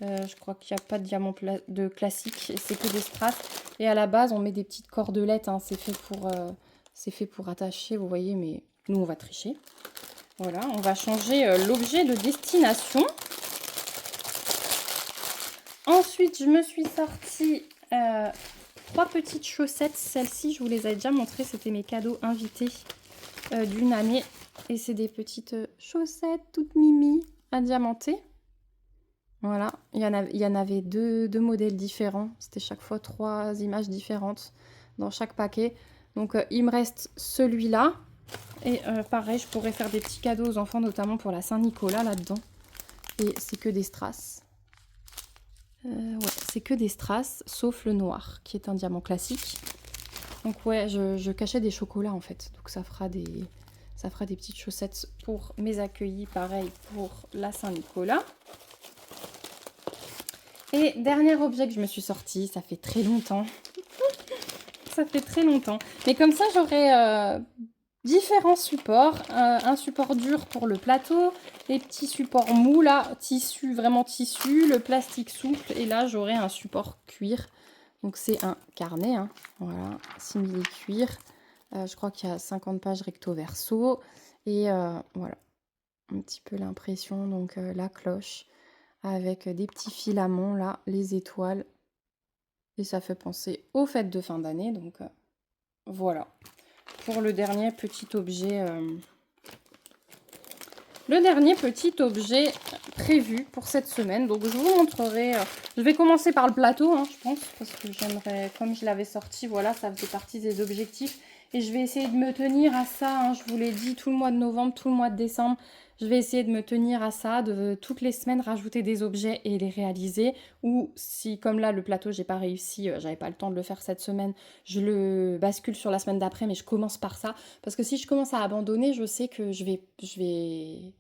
Je crois qu'il n'y a pas de diamant de classique, c'est que des strass. Et à la base, on met des petites cordelettes, hein, c'est fait pour attacher, vous voyez, mais nous, on va tricher. Voilà, on va changer l'objet de destination. Ensuite, je me suis sortie 3 petites chaussettes. Celles-ci, je vous les ai déjà montrées, c'était mes cadeaux invités d'une année. Et c'est des petites chaussettes toutes mimi à diamanter. Voilà, il y en avait deux modèles différents. C'était chaque fois 3 images différentes dans chaque paquet. Donc il me reste celui-là. Et pareil, je pourrais faire des petits cadeaux aux enfants, notamment pour la Saint-Nicolas là-dedans. Et c'est que des strass. Ouais, c'est que des strass, sauf le noir, qui est un diamant classique. Donc ouais, je cachais des chocolats en fait. Donc ça fera des petites chaussettes pour mes accueillis. Pareil pour la Saint-Nicolas. Et dernier objet que je me suis sorti, ça fait très longtemps. Ça fait très longtemps. Mais comme ça, j'aurai différents supports. Un support dur pour le plateau, les petits supports mous là, tissu, vraiment tissu, le plastique souple. Et là, j'aurai un support cuir. Donc c'est un carnet, hein. Voilà, simili cuir. Je crois qu'il y a 50 pages recto verso. Et voilà, un petit peu l'impression, donc la cloche. Avec des petits filaments là, les étoiles. Et ça fait penser aux fêtes de fin d'année. Donc voilà. Pour le dernier petit objet. Le dernier petit objet prévu pour cette semaine. Donc je vous montrerai. Je vais commencer par le plateau, hein, je pense. Parce que j'aimerais, comme je l'avais sorti, voilà, ça faisait partie des objectifs. Et je vais essayer de me tenir à ça. Hein, je vous l'ai dit, tout le mois de novembre, tout le mois de décembre. Je vais essayer de me tenir à ça, de toutes les semaines rajouter des objets et les réaliser. Ou si, comme là, le plateau, j'ai pas réussi, j'avais pas le temps de le faire cette semaine, je le bascule sur la semaine d'après, mais je commence par ça. Parce que si je commence à abandonner, je sais que je vais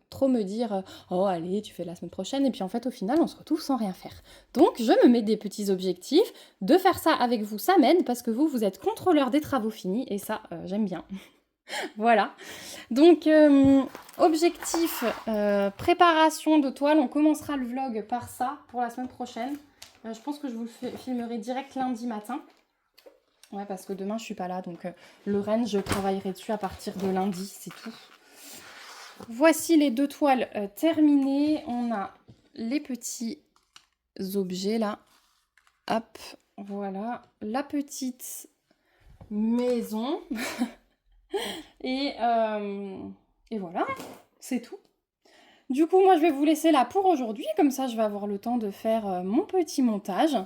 trop me dire oh allez tu fais la semaine prochaine et puis en fait au final on se retrouve sans rien faire. Donc je me mets des petits objectifs, de faire ça avec vous ça m'aide parce que vous êtes contrôleur des travaux finis et ça j'aime bien. Voilà, donc objectif préparation de toile, on commencera le vlog par ça pour la semaine prochaine. Je pense que je vous le filmerai direct lundi matin. Ouais parce que demain je suis pas là donc le renne je travaillerai dessus à partir de lundi, c'est tout. Voici les 2 toiles terminées. On a les petits objets là. Hop, voilà. La petite maison. et voilà, c'est tout. Du coup, moi, je vais vous laisser là pour aujourd'hui. Comme ça, je vais avoir le temps de faire mon petit montage.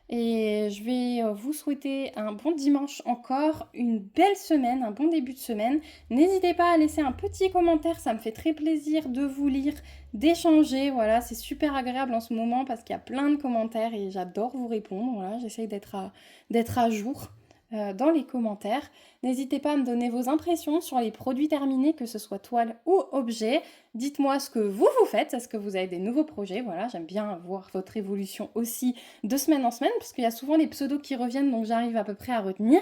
et je vais vous souhaiter un bon dimanche encore, une belle semaine, un bon début de semaine. N'hésitez pas à laisser un petit commentaire, ça me fait très plaisir de vous lire, d'échanger. Voilà, c'est super agréable en ce moment parce qu'il y a plein de commentaires et j'adore vous répondre. Voilà, j'essaye d'être à jour dans les commentaires. N'hésitez pas à me donner vos impressions sur les produits terminés, que ce soit toile ou objet. Dites-moi ce que vous faites, est-ce que vous avez des nouveaux projets? Voilà, j'aime bien voir votre évolution aussi de semaine en semaine, parce qu'il y a souvent les pseudos qui reviennent, donc j'arrive à peu près à retenir.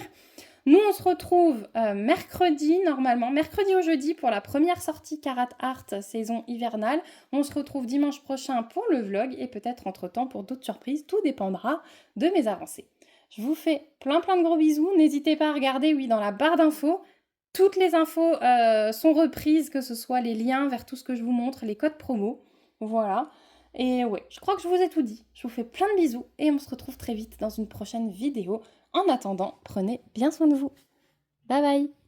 Nous, on se retrouve mercredi, normalement, mercredi au jeudi pour la première sortie Karat Art saison hivernale. On se retrouve dimanche prochain pour le vlog et peut-être entre-temps pour d'autres surprises. Tout dépendra de mes avancées. Je vous fais plein de gros bisous. N'hésitez pas à regarder, oui, dans la barre d'infos. Toutes les infos sont reprises, que ce soit les liens vers tout ce que je vous montre, les codes promo. Voilà. Et ouais, je crois que je vous ai tout dit. Je vous fais plein de bisous et on se retrouve très vite dans une prochaine vidéo. En attendant, prenez bien soin de vous. Bye bye!